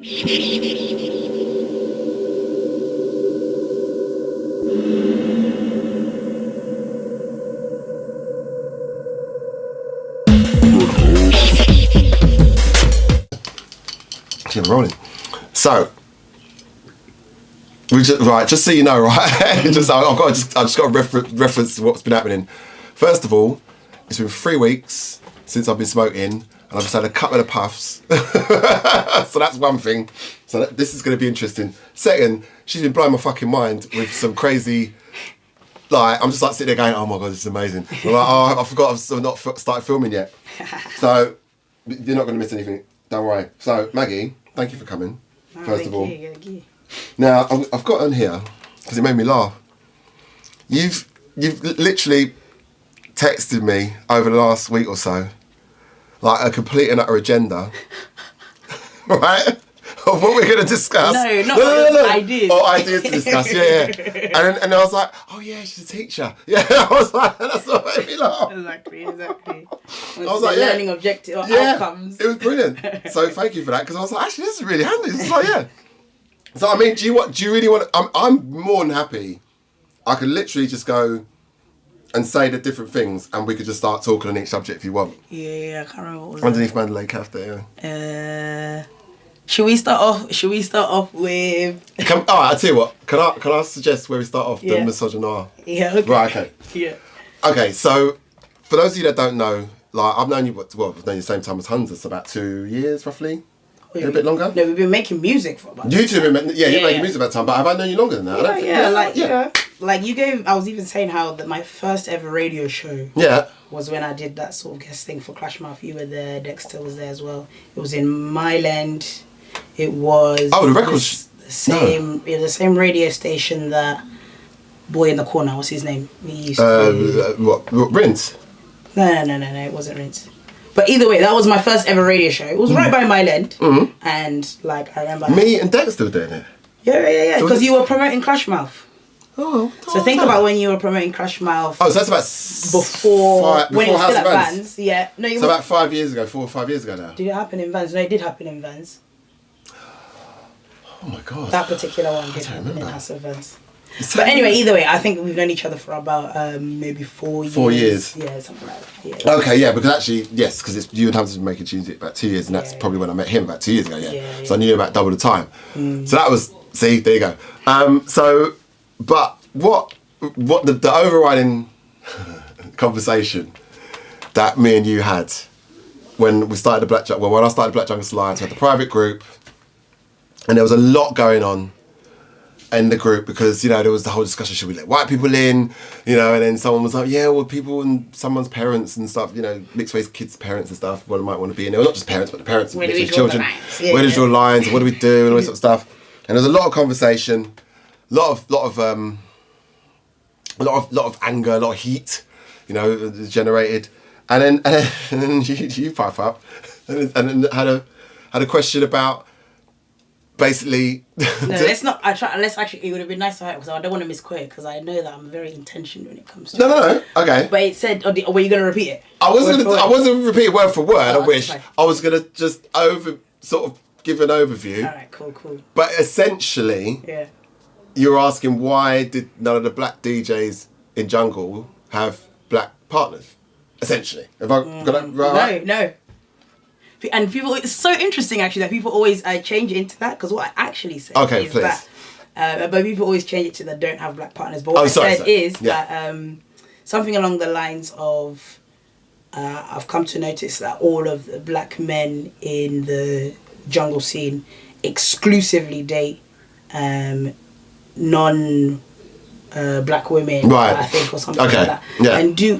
Actually, I'm rolling. So, just so you know, right? I've just got to reference what's been happening. First of all, it's been 3 weeks since I've been smoking, and I've just had a couple of puffs. So that's one thing. So this is going to be interesting. Second, she's been blowing my fucking mind with some crazy. Like, I'm just like sitting there going, oh my God, this is amazing. I'm like, oh, I forgot I've not started filming yet. So you're not going to miss anything. Don't worry. So Maggie, thank you for coming. First of all. Thank you. Now I've got on here because it made me laugh. You've literally texted me over the last week or so, like a complete and utter agenda, right? Of what we're going to discuss. No. Ideas. Oh, ideas to discuss, yeah. And I was like, oh yeah, she's a teacher. Yeah, I was like, that's what made me laugh. Exactly. I was like, learning objective or outcomes. It was brilliant. So thank you for that, because I was like, actually, this is really handy. It's like, yeah. So I mean, do you really want to, I'm more than happy. I could literally just go and say the different things, and we could just start talking on each subject if you want. Yeah, I can't remember what was Underneath Mandalay Cafe, yeah. Should we start off with? All right, I'll tell you what. Can I suggest where we start off? The misogynoir. Yeah. Okay. Right. Okay. Yeah. Okay. So, for those of you that don't know, like I've known you. Well, I've known you the same time as Hunter, so about 2 years roughly. A bit longer. No, we've been making music for about. You two have been, you're making music about time, but have I known you longer than that? Like you gave. I was even saying how my first ever radio show. Yeah. Was when I did that sort of guest thing for Clashmouth. You were there. Dexter was there as well. It was in Myland. It was the records the same. No. The same radio station that boy in the corner. What's his name? He used to what Rinse? No. It wasn't Rinse. But either way, that was my first ever radio show. It was right by my land, and like I remember. Me and Dexter were doing it. Yeah. Because you were promoting Clashmouth. Oh. So think about when you were promoting Clashmouth. Oh, so that's about before when it was House still of at Vans. Yeah. No. So about 5 years ago, 4 or 5 years ago now. Did it happen in Vans? No, it did happen in Vans. Oh my God. That particular one did happen in House of Vans. So but anyway, either way, I think we've known each other for about maybe 4 years. 4 years. Yeah, something like that. Yeah. Okay, yeah, because actually, yes, because you and Hunter been making tunes about 2 years, and that's probably when I met him about 2 years ago. Yeah. So I knew about double the time. So that was there you go. But what the overriding conversation that me and you had when we started the Black Jungle, when I started Black Jungle Alliance, we had the private group, and there was a lot going on in the group because, you know, there was the whole discussion, should we let white people in, you know, and then someone was like, yeah, well, people and someone's parents and stuff, you know, mixed race kids' parents and stuff, well, might want to be in there. Well, not just parents, but the parents and mixed race children. Where do you draw lines? What do we do? And all this sort of stuff. And there was a lot of conversation, lot of anger, a lot of heat, you know, generated. And then you pipe up and then had a question about basically. No, let's not. Let's actually. It would have been nice to have because I don't want to misquote because I know that I'm very intentional when it comes to. No. Okay. But it said, were you going to repeat it? I wasn't going to repeat it word for word. I wish fine. I was going to just sort of give an overview. All right. Cool. But essentially, you're asking why did none of the black DJs in Jungle have black partners? Essentially, have I got that right? No. And people, it's so interesting actually that people always change it into that because what I actually said is please. that, but people always change it to that don't have black partners. But what I said is that something along the lines of I've come to notice that all of the black men in the jungle scene exclusively date non black women, right? I think, or something like that. Yeah. And do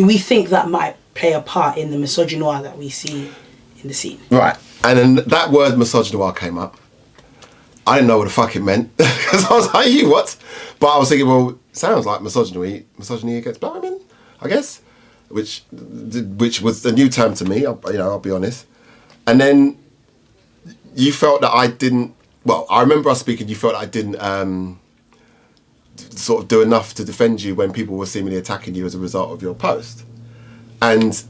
we think that might play a part in the misogynoir that we see in the scene? Right. And then that word misogynoir came up. I didn't know what the fuck it meant because I was like, you what? But I was thinking, well, it sounds like misogyny against black women, I guess, which was a new term to me. I'll be honest. And then you felt that I didn't. Well, I remember us speaking. You felt that I didn't sort of do enough to defend you when people were seemingly attacking you as a result of your post. And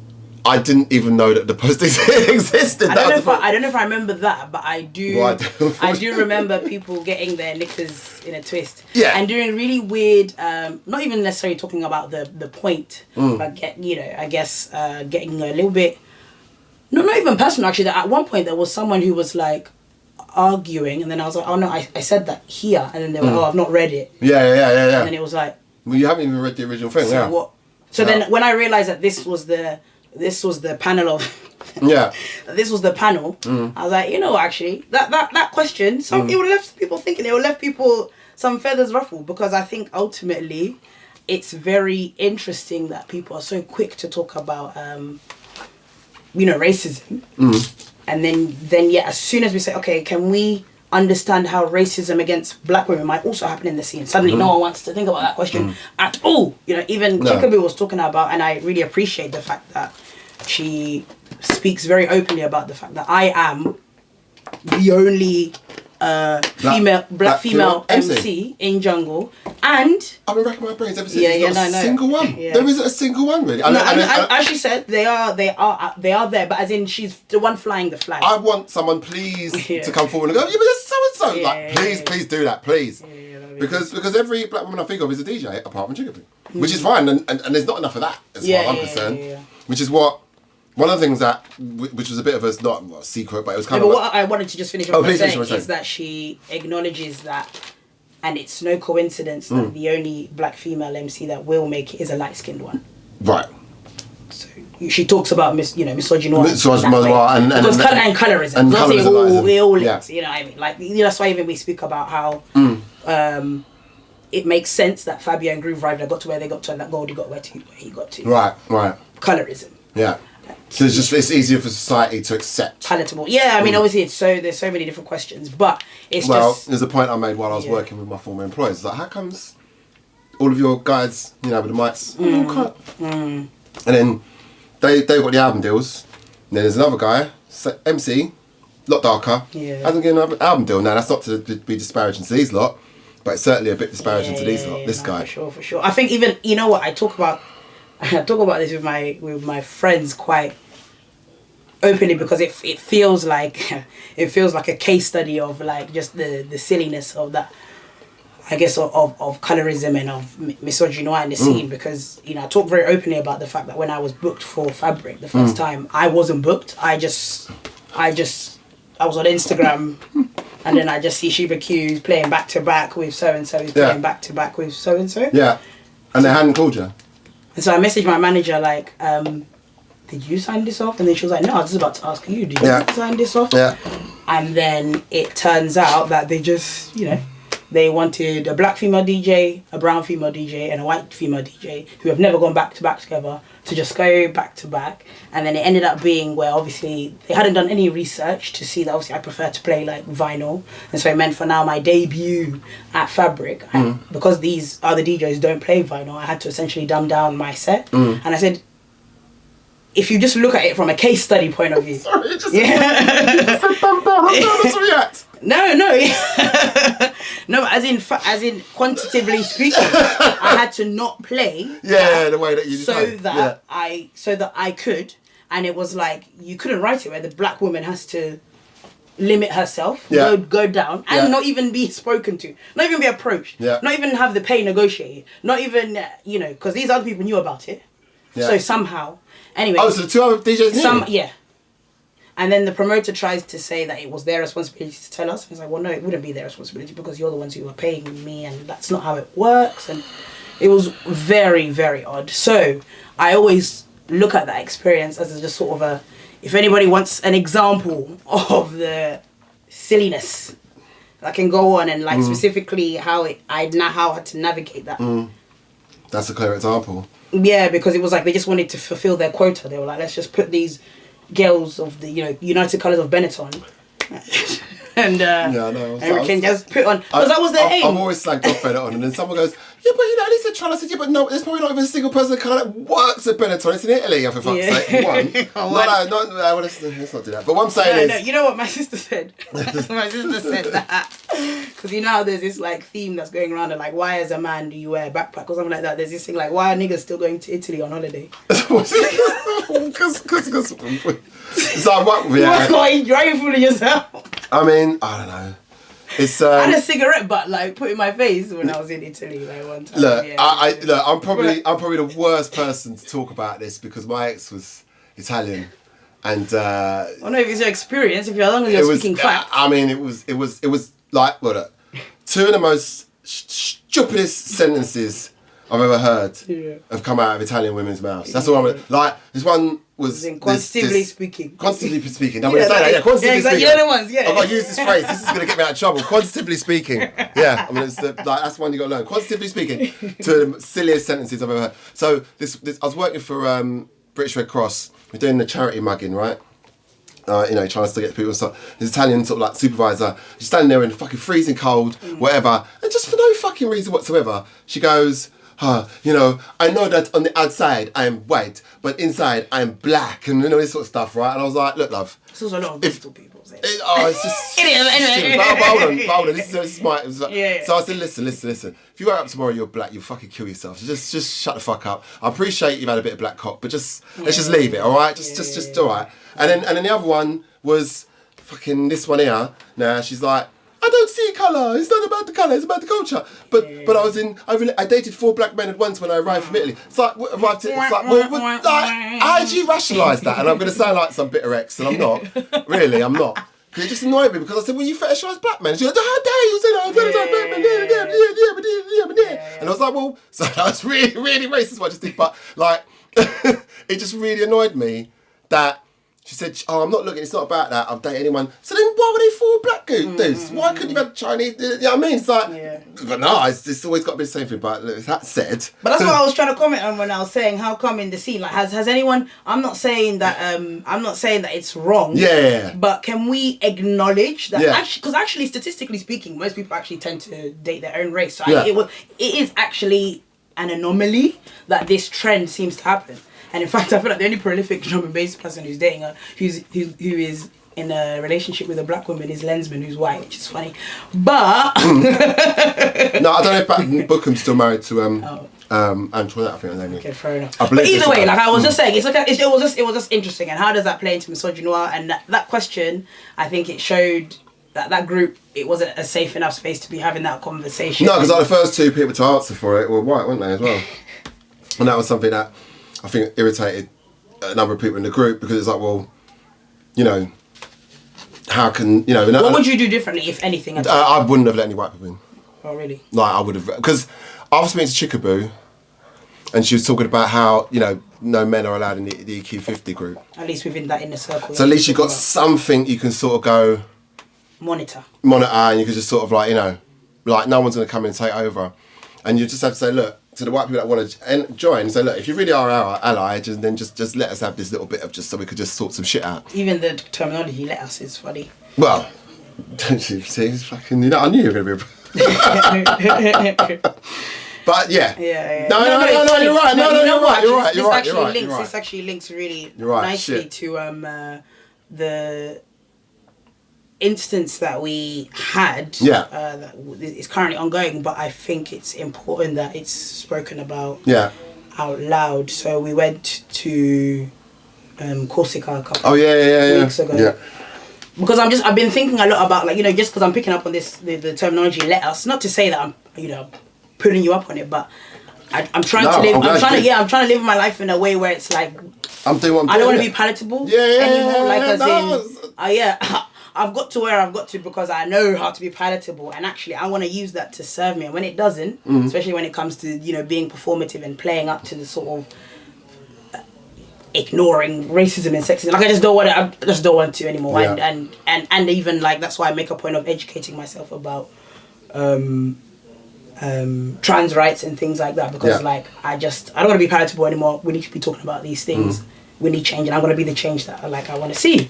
I didn't even know that the post existed. I don't know if I remember that, but I do. I do remember people getting their knickers in a twist. Yeah. And doing really weird. Not even necessarily talking about the point, but I guess getting a little bit. No, not even personal. Actually, at one point there was someone who was like arguing, and then I was like, oh no, I said that here, and then they were, oh, I've not read it. Yeah. And then it was like, well, you haven't even read the original thing. So what? So then when I realised that this was the panel of this was the panel, I was like, you know, actually that question, it would have left people thinking, it would have left people some feathers ruffled, because I think ultimately it's very interesting that people are so quick to talk about racism, and then as soon as we say, okay, can we understand how racism against black women might also happen in the scene, suddenly no one wants to think about that question at all. You know, even Chickaboo was talking about, and I really appreciate the fact that she speaks very openly about the fact that I am the only black female MC in Jungle, and I've been racking my brains ever since. There's not a single one. Yeah. There isn't a single one, really. As she said, they are there, but as in she's the one flying the flag. I want someone, please, to come forward and go, yeah, but there's so and so. Like, please do that, please. Because every black woman I think of is a DJ, apart from Chickaboo, which is fine, and there's not enough of that as far as I'm concerned. Which is what. One of the things that, which was a bit of a secret, but it was kind of. But what I wanted to just finish off by saying is that she acknowledges that, and it's no coincidence that the only black female MC that will make it is a light-skinned one. Right. So she talks about misogynoir and colorism. And colorism. They all linked, you know what I mean? Like, that's why even we speak about how it makes sense that Fabio and Groove Rider got to where they got to, and that Goldie got where he got to. Right. Colorism. Yeah. So it's easier for society to accept. Palatable. Yeah, I mean, obviously there's so many different questions, but there's a point I made while I was working with my former employers. It's like, how comes all of your guys, with the mics, all cut? And then they got the album deals. And then there's another guy, MC, a lot darker, hasn't got an album deal. Now, that's not to be disparaging to these lot, but it's certainly a bit disparaging to these lot, this guy. For sure. I think even, you know what, I talk about this with my friends quite openly, because it feels like a case study of like just the silliness of that, I guess, of colorism and of misogynoir in the scene, because I talk very openly about the fact that when I was booked for Fabric the first time, I wasn't booked. I was on Instagram and then I just see Sheba Q's playing back to back with so and so, playing back to back with so and so. Yeah, and they hadn't called you. And so I messaged my manager like, did you sign this off? And then she was like, no, I was just about to ask you, did you sign this off? Yeah. And then it turns out that they just, they wanted a black female DJ, a brown female DJ, and a white female DJ who have never gone back to back together to just go back to back. And then it ended up being where obviously they hadn't done any research to see that obviously I prefer to play like vinyl. And so it meant for now my debut at Fabric, because these other DJs don't play vinyl, I had to essentially dumb down my set. And I said, if you just look at it from a case study point of view. Sorry, you just said dumb down. I'm trying to react. No, as in quantitatively speaking, I had to not play. The way that you so that I could, and it was like you couldn't write it where the black woman has to limit herself, go down, and not even be spoken to, not even be approached, not even have the pay negotiated, not even because these other people knew about it. So somehow, anyway. Oh, so the two other DJs knew? And then the promoter tries to say that it was their responsibility to tell us. He's like, well, no, it wouldn't be their responsibility because you're the ones who are paying me, and that's not how it works. And it was very, very odd. So I always look at that experience as just sort of if anybody wants an example of the silliness, I can go on and like specifically how I had to navigate that. That's a clear example. Yeah, because it was like they just wanted to fulfill their quota. They were like, let's just put these girls of the United Colours of Benetton and we can just put on, because that was their aim. I've always slagged off Benetton, and then someone goes, yeah, but at least they're trying. I said, yeah, but no, there's probably not even a single person that kind of works at Benetton. It's in Italy, for fuck's sake. One. Let's not do that. But what I'm saying is... you know what my sister said? My sister said that. Because you know how there's this like theme that's going around and like, why as a man do you wear a backpack or something like that? There's this thing like, why are niggas still going to Italy on holiday? Because so what? Yeah. Why are you driving fooling yourself? I mean, I don't know. It's I had a cigarette butt like put in my face when I was in Italy like one time. Look, I'm probably the worst person to talk about this because my ex was Italian, and I don't know if it's your experience. If you're as long as you're speaking facts. I mean, it was like two of the most stupidest sentences I've ever heard have come out of Italian women's mouths. That's all I'm like. This one was quantitatively speaking. Quantitatively speaking. I'm going to say that. Quantitatively speaking. You're the ones. Yeah. I've got to use this phrase. This is going to get me out of trouble. Quantitatively speaking. Yeah. I mean, it's that's one you got to learn. Quantitatively speaking. Two of the silliest sentences I've ever heard. So this I was working for British Red Cross. We're doing the charity mugging, right? Trying to still get people. So this Italian sort of like supervisor, she's standing there in fucking freezing cold, whatever, and just for no fucking reason whatsoever, she goes, I know that on the outside I'm white, but inside I'm black, and this sort of stuff, right? And I was like, look, love. This was a lot of digital people saying. It's just. It is. But hold on. This is my. So I said, listen. If you wake up tomorrow, you're black, you'll fucking kill yourself. So just shut the fuck up. I appreciate you've had a bit of black cock, but let's just leave it, all right? Just all right. And then the other one was fucking this one here. Now she's like, I don't see colour. It's not about the colour. It's about the culture. But I dated 4 black men at once when I arrived from Italy. It's like how do you rationalise that? And I'm going to sound like some bitter ex, and I'm not. Really, I'm not. Because it just annoyed me because I said, well, you fetishise black men. And she goes, how dare you say that? I fetishise black men. And I was like, well, so that was really, really racist what I just did. But like, it just really annoyed me that. She said, oh, I'm not looking, it's not about that, I'll date anyone. So then why were they 4 black dudes? Why couldn't you have Chinese? You know what I mean? It's like, but no, it's always got to be the same thing. But that said. But that's what I was trying to comment on when I was saying, how come in the scene? Like, has anyone, I'm not saying that it's wrong. Yeah. But can we acknowledge that, because actually, statistically speaking, most people actually tend to date their own race. So it is actually an anomaly that this trend seems to happen. And in fact, I feel like the only prolific drum and bass person who's dating who is in a relationship with a black woman is Lensman, who's white, which is funny. But no, I don't know if Bookham's still married to Antoinette. I think her name is. Okay, fair enough. But either way, like I was just saying, it was just interesting. And how does that play into misogynoir? And that question, I think it showed that group, it wasn't a safe enough space to be having that conversation. No, because like the first 2 people to answer for it were white, weren't they, as well? And that was something that I think irritated a number of people in the group because it's like, well, how can, What would you do differently, if anything? I wouldn't have let any white people in. Oh, really? Like, I would have, because I was speaking to Chickaboo and she was talking about how, no men are allowed in the EQ50 group. At least within that inner circle. So at least you've got something you can sort of go... Monitor, and you can just sort of like, like no one's going to come in and take over. And you just have to say, look, to the white people that want to join, say, look, if you really are our ally, then just let us have this little bit of just so we could just sort some shit out. Even the terminology "let us" is funny. Well, don't you see? It's fucking. I knew you were going to be. But yeah. No, you're right. You're right. This actually links really nicely to the instance that we had that is currently ongoing, but I think it's important that it's spoken about out loud. So we went to Corsica a couple weeks ago. Because I've been thinking a lot about, like, just because I'm picking up on this the terminology "let us," not to say that I'm putting you up on it, but I'm trying to live my life in a way where it's like I'm doing what I'm doing. I don't want to be palatable anymore. Like I've got to where I've got to because I know how to be palatable, and actually I want to use that to serve me. And when it doesn't, especially when it comes to being performative and playing up to the sort of ignoring racism and sexism, like I just don't want to anymore. And even like that's why I make a point of educating myself about trans rights and things like that, because like I don't want to be palatable anymore. We need to be talking about these things. We need change, and I'm going to be the change that I want to see.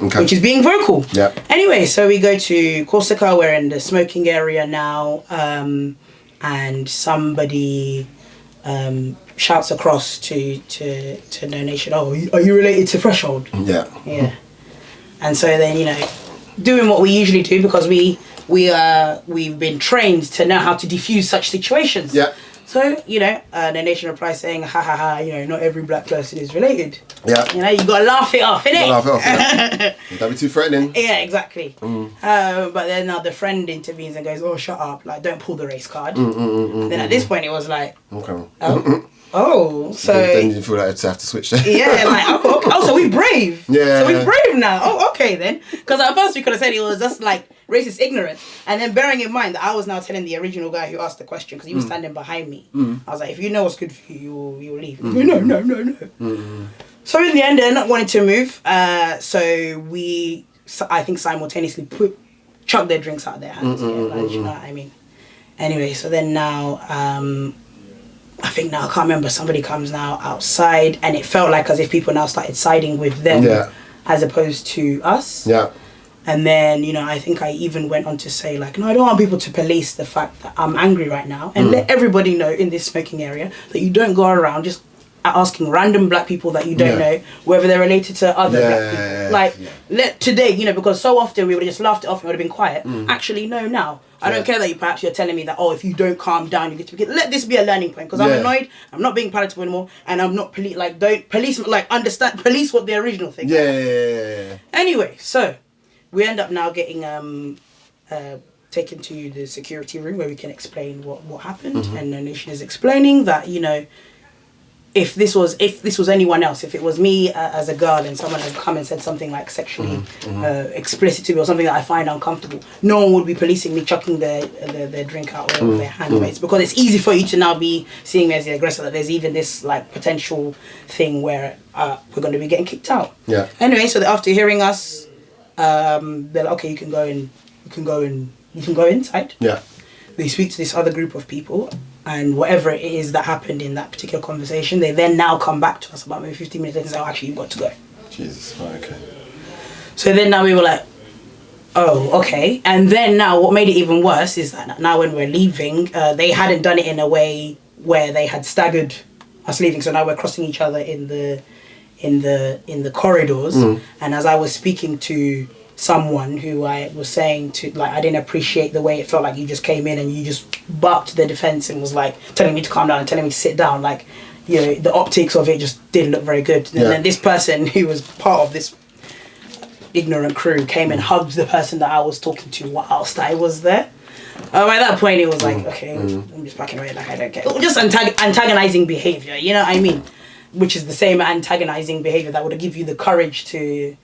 which is being vocal. Yeah. Anyway, so we go to Corsica. We're in the smoking area now, and somebody shouts across to No Nation, "Oh, are you related to Threshold?" Yeah. Yeah. And so then, you know, doing what we usually do, because we've been trained to know how to diffuse such situations. Yeah. So, you know, the Nation replies saying, "Ha ha ha, you know, not every black person is related." Yeah. You know, you gotta laugh it off, innit? Laugh it off, yeah. Don't be too threatening. Yeah, exactly. But then now the friend intervenes and goes, "Oh, shut up, like, don't pull the race card." Then at this point it was like, Okay. so... Then you feel like to have to switch there. Yeah, like, oh, so we brave. Yeah. So we brave now. Oh, okay then. Because at first we could have said it was just like racist ignorance. And then bearing in mind that I was now telling the original guy who asked the question, because he was standing behind me. I was like, if you know what's good for you, you'll leave. No. So in the end, they're not wanting to move. So we, I think, simultaneously chuck their drinks out of their hands. You know what I mean? Anyway, so then now... I think now, I can't remember, somebody comes now outside, and it felt like as if people now started siding with them as opposed to us. Yeah. And then, you know, I think I even went on to say, like, no, I don't want people to police the fact that I'm angry right now, and let everybody know in this smoking area that you don't go around just asking random black people that you don't know whether they're related to other black people. Like, today, you know, because so often we would have just laughed it off and would have been quiet. Actually, no, now. I don't care that you're telling me that, oh, if you don't calm down, you get to begin. Let this be a learning point, because I'm annoyed, I'm not being palatable anymore, and I'm not police what the original thing. Yeah. Anyway, so we end up now getting taken to the security room where we can explain what happened, and No Nation is explaining that, you know, if this was anyone else, if it was me as a girl and someone had come and said something like sexually explicit to me or something that I find uncomfortable, no one would be policing me chucking their drink out of their handmates, because it's easy for you to now be seeing me as the aggressor, that there's even this like potential thing where we're going to be getting kicked out. Yeah. Anyway, so after hearing us, they're like, okay, you can go inside. Yeah. They speak to this other group of people, and whatever it is that happened in that particular conversation, they then now come back to us about maybe 15 minutes later and say, oh, actually, you've got to go. Jesus, right, okay. So then now we were like, oh, okay. And then now what made it even worse is that now when we're leaving, they hadn't done it in a way where they had staggered us leaving. So now we're crossing each other in the corridors. And as I was speaking to someone who I was saying to, like, I didn't appreciate the way it felt like you just came in and you just barked the defense and was like telling me to calm down and telling me to sit down. Like, you know, the optics of it just didn't look very good. And then this person who was part of this ignorant crew came and hugged the person that I was talking to whilst I was there. At that point it was like, okay, I'm just backing away, like, I don't care. Just antagonizing behaviour, you know what I mean? Which is the same antagonizing behaviour that would give you the courage to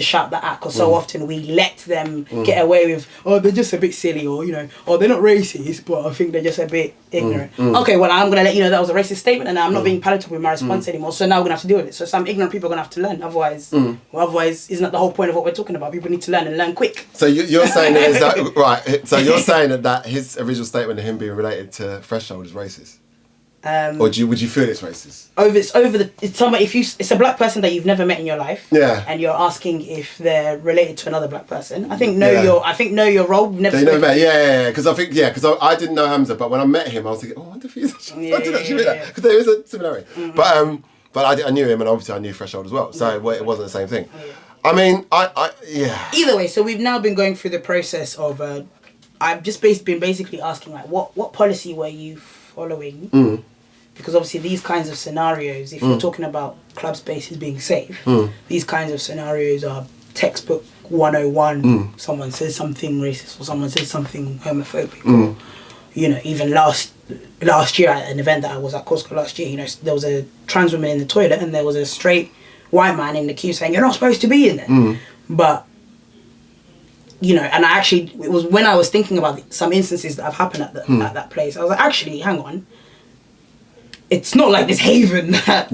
shout that at, because so often we let them get away with, oh, they're just a bit silly, or, you know, oh, they're not racist, but I think they're just a bit ignorant. Okay, well, I'm going to let you know that was a racist statement, and I'm not being palatable with my response anymore, so now we're going to have to deal with it. So some ignorant people are going to have to learn, otherwise isn't that the whole point of what we're talking about? People need to learn and learn quick. So you're saying that, right, so you're saying that his original statement of him being related to Threshold is racist? Or would you feel it's racist? It's a black person that you've never met in your life, and you're asking if they're related to another black person. I think know your role. Never met, because I didn't know Hamza, but when I met him, I was thinking, oh, I wonder if he's actually, I did actually meet that, because there is a similarity. But I knew him, and obviously I knew Threshold as well, so it wasn't the same thing. I mean, Either way, so we've now been going through the process of. I've just been basically asking, like, what policy were you following? Because obviously these kinds of scenarios, if you're talking about club spaces being safe, these kinds of scenarios are textbook 101. Someone says something racist or someone says something homophobic. Or, you know, even last year at an event that I was at Costco last year, you know, there was a trans woman in the toilet and there was a straight white man in the queue saying, you're not supposed to be in there. But, you know, and it was when I was thinking about some instances that have happened at that place, I was like, actually, hang on. It's not like this haven that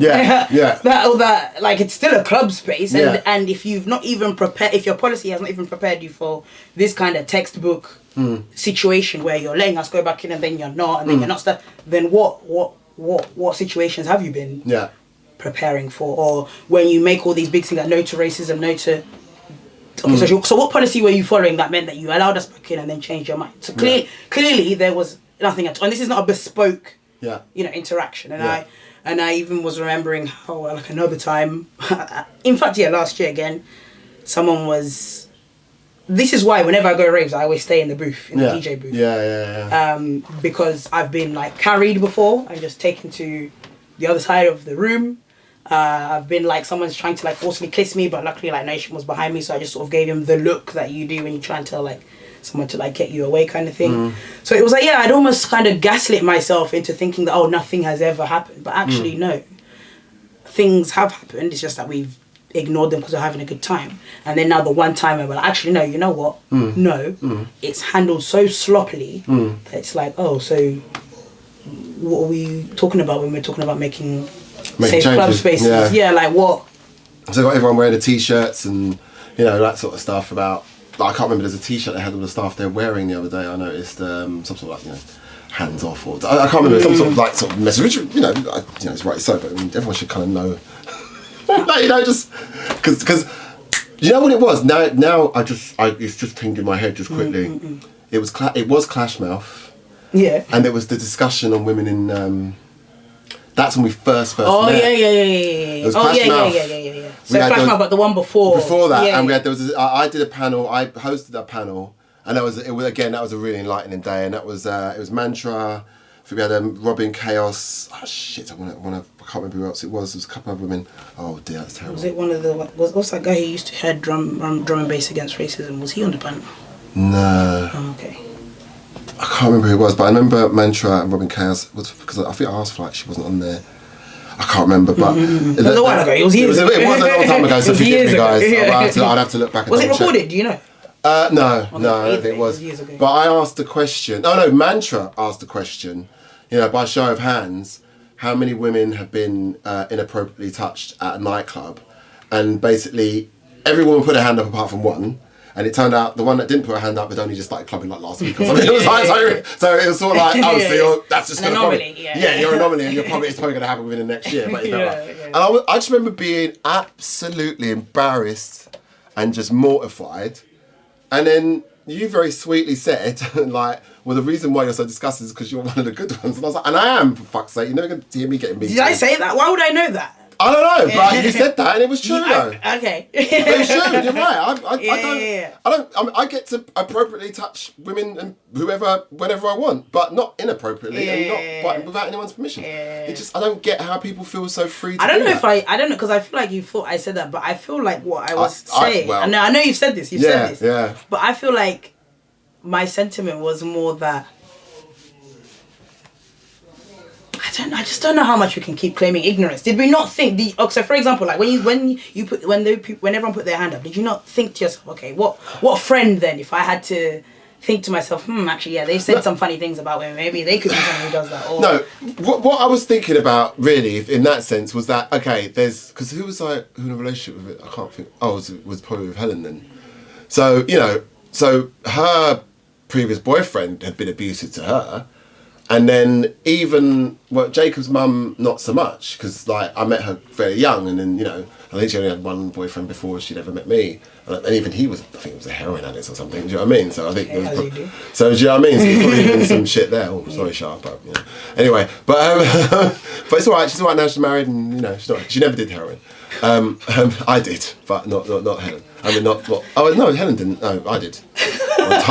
like, it's still a club space, and if you've not even prepared, if your policy has not even prepared you for this kind of textbook situation where you're letting us go back in and then you're not, and then you're not then what situations have you been preparing for? Or when you make all these big things like no to racism, no to Okay, so what policy were you following that meant that you allowed us back in and then changed your mind? So clearly there was nothing at all, and this is not a bespoke, interaction. And I even was remembering how like another time, in fact, last year again, someone was. This is why whenever I go to raves, I always stay in the booth, in the DJ booth. Because I've been like carried before and just taken to the other side of the room. I've been like, someone's trying to like forcibly kiss me, but luckily like Nation was behind me, so I just sort of gave him the look that you do when you try and tell like someone to like get you away kind of thing. So it was like, I'd almost kind of gaslit myself into thinking that, nothing has ever happened. But actually, no. Things have happened. It's just that we've ignored them because we're having a good time. And then now the one time where we're like, actually, no, you know what? It's handled so sloppily that it's like, so what are we talking about when we're talking about making safe club spaces? Like what? So I got everyone wearing the t-shirts and, that sort of stuff about, I can't remember, there's a t-shirt they had all the staff there wearing the other day. I noticed some sort of like, hands off, or I can't remember, some sort of message, which, it's rightly so, but I mean, everyone should kind of know. Just because you know what it was. Now it's just pinged in my head just quickly. It was Clash Mouth. Yeah. And there was the discussion on women in. That's when we first met. It was Clash Mouth. Yeah. So Clash Mouth, but the one before. Before that, and we had I did a panel. I hosted a panel, and that was a really enlightening day, and that was it was Mantra. We had Robin Chaos. Oh shit! I can't remember who else it was. There was a couple of women. Oh dear, that's terrible. Was it one of the? What's that guy who used to head drum and bass against racism? Was he on the panel? No. Oh, okay. I can't remember who it was, but I remember Mantra and Robin Chaos was because I think I asked for like she wasn't on there. I can't remember, but it was a while ago. It was years ago. It was a long time ago. So forgive me, guys. I'd have to look back. Was it recorded? Do you know? No, I don't think it was. But I asked the question. Oh no, Mantra asked the question. By show of hands, how many women have been inappropriately touched at a nightclub? And basically, every woman put her hand up apart from one. And it turned out the one that didn't put her hand up had only just started clubbing like last week or something. It was like, so it was sort of like, so that's just going to probably... you're an anomaly and it's probably going to happen within the next year. But And I just remember being absolutely embarrassed and just mortified. And then you very sweetly said, like, well, the reason why you're so disgusted is because you're one of the good ones. And I was like, and I am, for fuck's sake. You're never going to hear me getting beat. Did I say that? Why would I know that? I don't know, but you said that and it was true though. Okay. It was true, you're right. I get to appropriately touch women and whoever, whenever I want, but not inappropriately and not without anyone's permission. It just, I don't get how people feel so free to I don't know, because I feel like you thought I said that, but I feel like what I was saying, I know you've said this, but I feel like my sentiment was more that I just don't know how much we can keep claiming ignorance. Did we not think so for example, like when everyone put their hand up, did you not think to yourself, okay, what friend then, if I had to think to myself, actually they've said some funny things about women, maybe they could be someone who does that. Or no, what I was thinking about really in that sense was that, okay, because who was I in a relationship with? I can't think. Was probably with Helen then. So so her previous boyfriend had been abusive to her. And then Jacob's mum, not so much, because like I met her very young, and then I think she only had one boyfriend before she'd ever met me, and even he was, I think he was a heroin addict or something. Do you know what I mean? So I think do you know what I mean? So there's probably been some shit there. Oh, sorry, Sharp. But anyway, but it's all right. She's all right now. She's married, and she never did heroin. I did, but not Helen. I mean, not. Oh no, Helen didn't. No, I did. But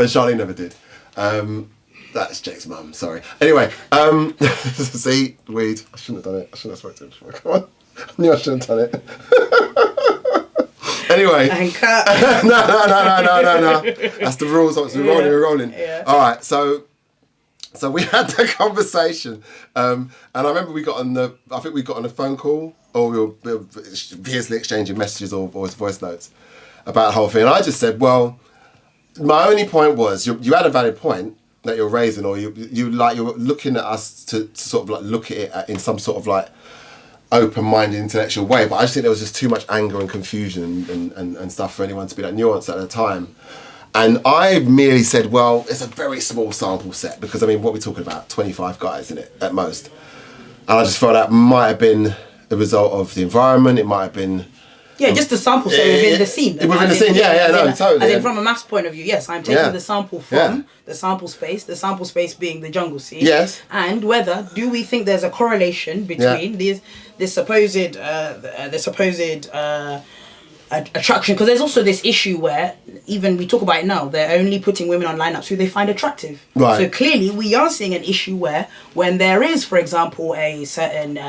Charlene never did. That's Jake's mum, sorry. Anyway, see, weed. I shouldn't have done it. I shouldn't have smoked it before. Come on. I knew I shouldn't have done it. Anyway. No. That's the rules. We're rolling. Yeah. All right, so we had the conversation. And I remember we got on a phone call, or we were fiercely exchanging messages or voice notes about the whole thing. And I just said, well, my only point was, you had a valid point that you're raising, or you're looking at us to sort of like look at it in some sort of like open-minded intellectual way, but I just think there was just too much anger and confusion and stuff for anyone to be that nuanced at the time. And I merely said, well, it's a very small sample set, because I mean, what we're talking about, 25 guys in it at most. And I just felt that might have been the result of the environment, it might have been Yeah, just the sample, so within the scene. Within the scene, totally. As in from a maths point of view, yes, I'm taking the sample from the sample space being the jungle scene. Yes. And whether, do we think there's a correlation between this supposed attraction, because there's also this issue where even we talk about it now, they're only putting women on lineups who they find attractive. Right. So clearly we are seeing an issue where when there is, for example, a certain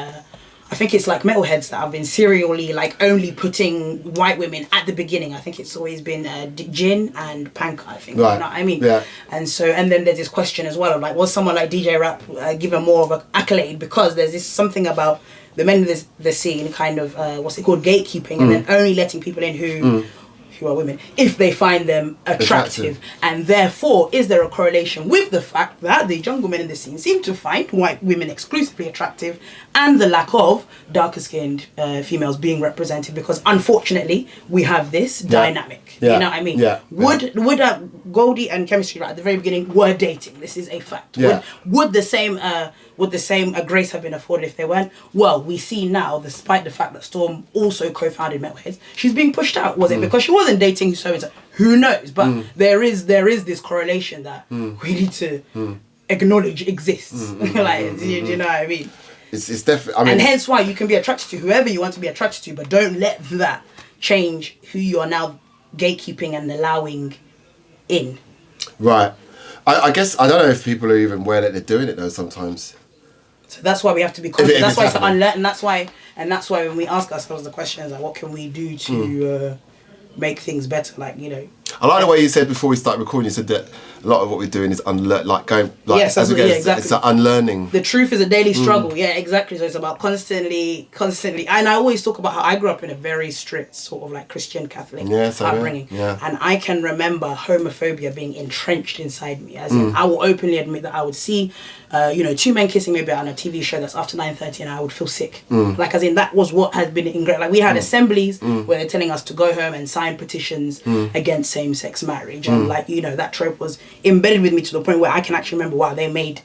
I think it's like metalheads that have been serially like only putting white women at the beginning. I think it's always been Jin and Panka, I think. Right. You know what I mean? Yeah. And then there's this question as well of like, was someone like DJ Rap given more of an accolade, because there's this something about the men in the scene kind of what's it called, gatekeeping, and then only letting people in who are women if they find them attractive. And therefore is there a correlation with the fact that the jungle men in the scene seem to find white women exclusively attractive, and the lack of darker skinned females being represented, because unfortunately we have this dynamic. You know what I mean? Would Goldie and Chemistry right at the very beginning were dating? This is a fact. Would the same grace have been afforded if they weren't? Well, we see now, despite the fact that Storm also co-founded Metalheads, she's being pushed out. Was it because she wasn't dating so-and-so? Who knows? But there is this correlation that we need to acknowledge exists. Like, do you know what I mean? It's definitely. I mean, and hence why you can be attracted to whoever you want to be attracted to, but don't let that change who you are now gatekeeping and allowing in. Right. I guess I don't know if people are even aware that they're doing it though sometimes. So that's why we have to be conscious. That's why it's unlearn, and that's why when we ask ourselves the questions like, what can we do to make things better? Like, you know. I like the way you said before we started recording. You said that a lot of what we're doing is exactly. It's an unlearning. The truth is a daily struggle. Yeah, exactly. So it's about constantly. And I always talk about how I grew up in a very strict sort of like Christian Catholic upbringing. Yeah. And I can remember homophobia being entrenched inside me. As in, I will openly admit that I would see, two men kissing maybe on a TV show that's after 9:30, and I would feel sick. Like, as in, that was what had been ingrained. Like, we had assemblies where they're telling us to go home and sign petitions against same-sex marriage, and like, you know, that trope was embedded with me to the point where I can actually remember, wow, they made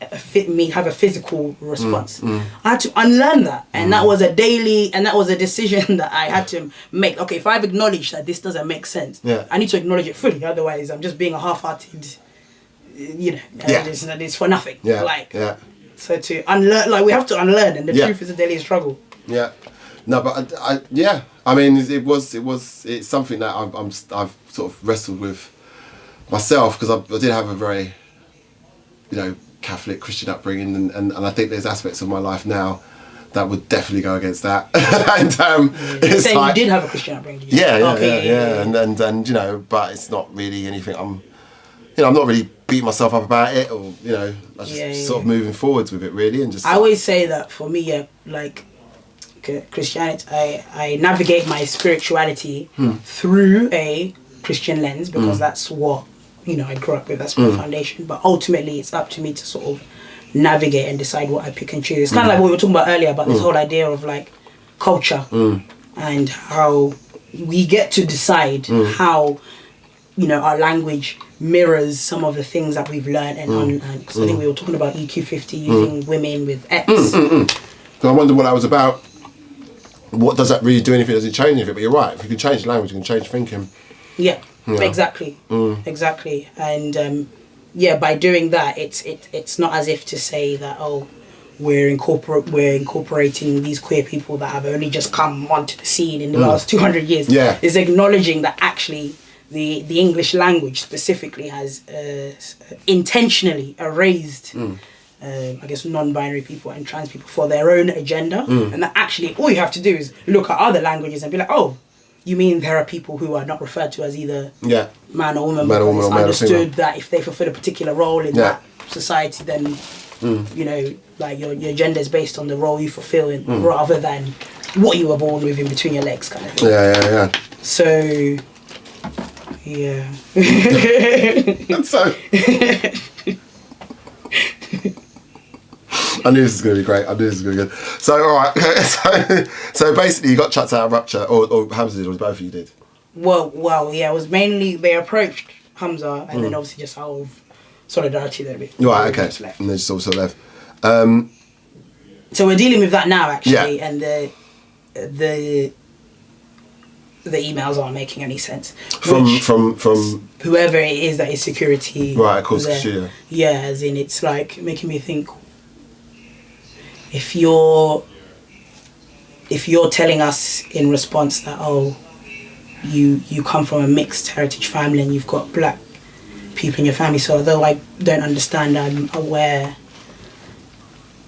me have a physical response. I had to unlearn that, and that was a decision that I had to make. Okay, if I've acknowledged that this doesn't make sense, I need to acknowledge it fully, otherwise I'm just being a half-hearted, it's for nothing. So to unlearn, like, we have to unlearn, and the truth is a daily struggle. No, but I mean, it's something that I've sort of wrestled with myself, because I did have a very, Catholic Christian upbringing, and I think there's aspects of my life now that would definitely go against that. And it's saying like, you did have a Christian upbringing. And but it's not really anything I'm not really beating myself up about it, or I just sort of moving forwards with it really, and just. I always say that for me, like. Christianity, I navigate my spirituality through a Christian lens, because that's what I grew up with. That's my foundation. But ultimately, it's up to me to sort of navigate and decide what I pick and choose. It's kind of like what we were talking about earlier about this whole idea of like culture and how we get to decide how our language mirrors some of the things that we've learned and unlearned. Because I think we were talking about EQ50 using women with X. So I wonder what that was about. What does that really do anything? Does it change anything? But you're right. If you can change language, you can change thinking. Yeah. Exactly. Exactly. And by doing that, it's not as if to say that we're incorporating these queer people that have only just come onto the scene in the last 200 years. Yeah. It's acknowledging that actually the English language specifically has intentionally erased. I guess non-binary people and trans people for their own agenda, and that actually all you have to do is look at other languages and be like, oh, you mean there are people who are not referred to as either man or woman, because it's understood that if they fulfill a particular role in that society, then like your gender is based on the role you fulfill rather than what you were born with in between your legs, kind of thing. So so I knew this was going to be great. I knew this was going to be good. So, all right. So basically, you got chucked out of Rupture, or Hamza did, or both of you did? Well, yeah. It was mainly they approached Hamza, and then obviously just out of solidarity, there. Right. Okay. And they just also left. So we're dealing with that now, actually, and the the emails aren't making any sense. From whoever it is that is security. Right, of course, yeah, as in it's like making me think, if you're telling us in response that, oh, you come from a mixed heritage family and you've got black people in your family, so although I don't understand, I'm aware,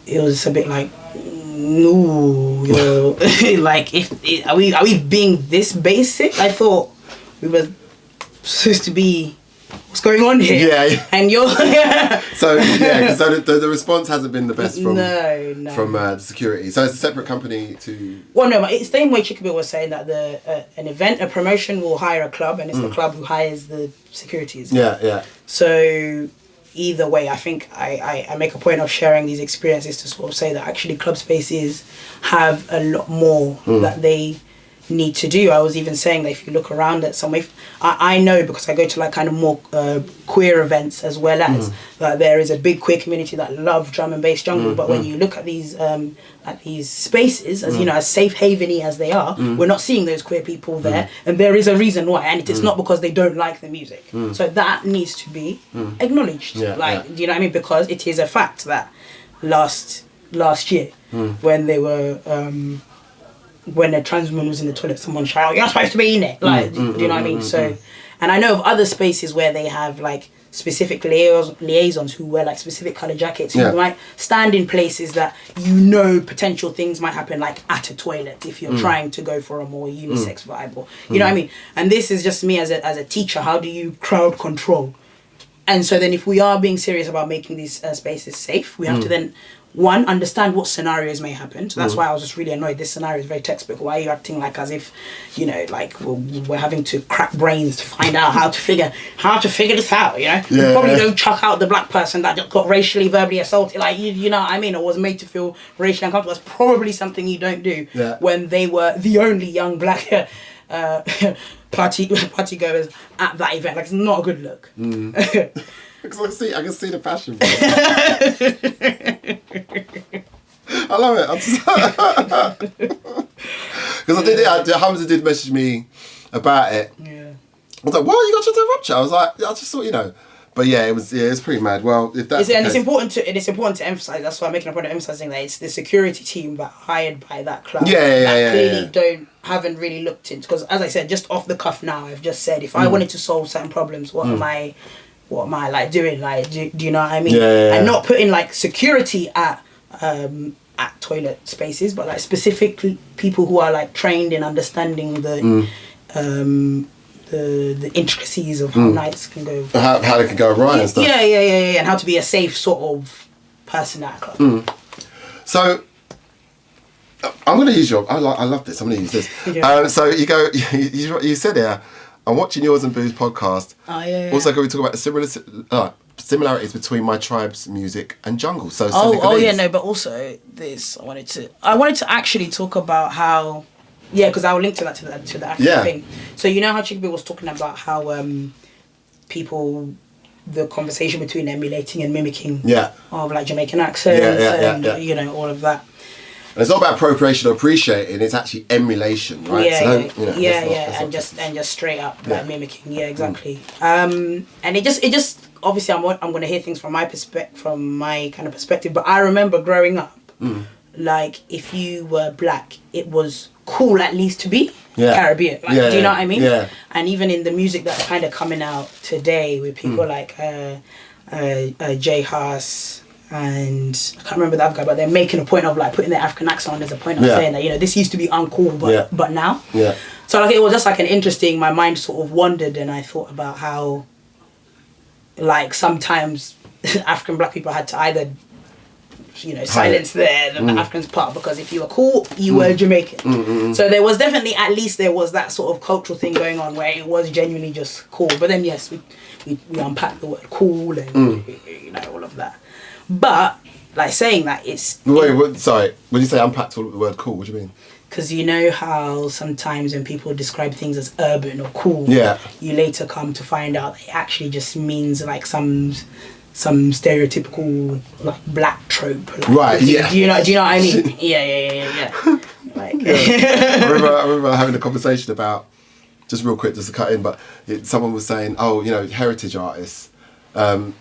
it was a bit like, no, like, are we being this basic? I thought we were supposed to be, what's going on here? Yeah. And you're so the response hasn't been the best from the security. So it's a separate company to. Well, no, it's the same way Chickabee was saying that a promotion will hire a club, and it's the club who hires the securities. Yeah. So either way, I think I make a point of sharing these experiences to sort of say that actually club spaces have a lot more that they need to do. I was even saying that if you look around at some way, I know because I go to like kind of more queer events as well as that there is a big queer community that love drum and bass jungle, but when you look at these spaces, as you know, as safe haveny as they are, we're not seeing those queer people there, and there is a reason why, and it's not because they don't like the music. So that needs to be acknowledged. Do you know what I mean? Because it is a fact that last year when they were when a trans woman was in the toilet, someone shouted, "You're supposed to be in it!" Like, do you know what I mean? So, and I know of other spaces where they have like specific liaisons who wear like specific colour jackets, who might stand in places that potential things might happen, like at a toilet if you're trying to go for a more unisex vibe, or you know what I mean. And this is just me as a teacher. How do you crowd control? And so then, if we are being serious about making these spaces safe, we have to then, one, understand what scenarios may happen. So that's why I was just really annoyed. This scenario is very textbook. Why are you acting like as if, like we're having to crack brains to find out how to figure this out, you know? You probably don't chuck out the black person that just got racially, verbally assaulted, like, you know what I mean, or was made to feel racially uncomfortable. That's probably something you don't do when they were the only young black party goers at that event. Like, it's not a good look. Because I can see the passion. I love it. Because Hamza did message me about it. Yeah. I was like, "What? You got to rupture?" I was like, "I just thought, you know." But yeah, it was pretty mad. Well, if that's it's important to emphasize. That's why I'm making a point of emphasizing that it's the security team that hired by that club. Clearly haven't really looked into, because as I said, just off the cuff now, I've just said if I wanted to solve certain problems, what am I like doing? Like, do you know what I mean? And not putting like security at toilet spaces, but like specifically people who are like trained in understanding the intricacies of how nights can go, how they can go awry and stuff. And how to be a safe sort of person at a club. So I'm going to use I love this. I'm going to use this. So you said here, I'm watching yours and Boo's podcast. Also, can we talk about the similarities between my tribe's music and jungle? So but also this, I wanted to actually talk about how, because I will link to that to the actual thing. So you know how Chickabee was talking about how people, the conversation between emulating and mimicking of like Jamaican accents and you know, all of that. And it's not about appropriation or appreciating; it's actually emulation, right? And just straight up like mimicking. Yeah, exactly. And it just obviously I'm going to hear things from my kind of perspective. But I remember growing up, like if you were black, it was cool at least to be Caribbean. Like, do you know what I mean? Yeah. And even in the music that's kind of coming out today with people like Jay Haas. And I can't remember the other guy, but they're making a point of like putting their African accent on as a point of saying that, you know, this used to be uncool, but now. Yeah. So like it was just like an interesting, my mind sort of wandered and I thought about how like sometimes African black people had to either, you know, silence the Africans part, because if you were cool, you were Jamaican. So there was definitely, at least there was that sort of cultural thing going on where it was genuinely just cool. But then yes, we unpacked the word cool and you know, all of that. But like saying that, it's sorry, when you say unpacked the word cool, what do you mean? Because you know how sometimes when people describe things as urban or cool, you later come to find out it actually just means like some stereotypical like black trope. Like, right. Do you know what I mean? Yeah. Like I remember having a conversation about just real quick, just to cut in, but someone was saying, oh, you know, heritage artists, and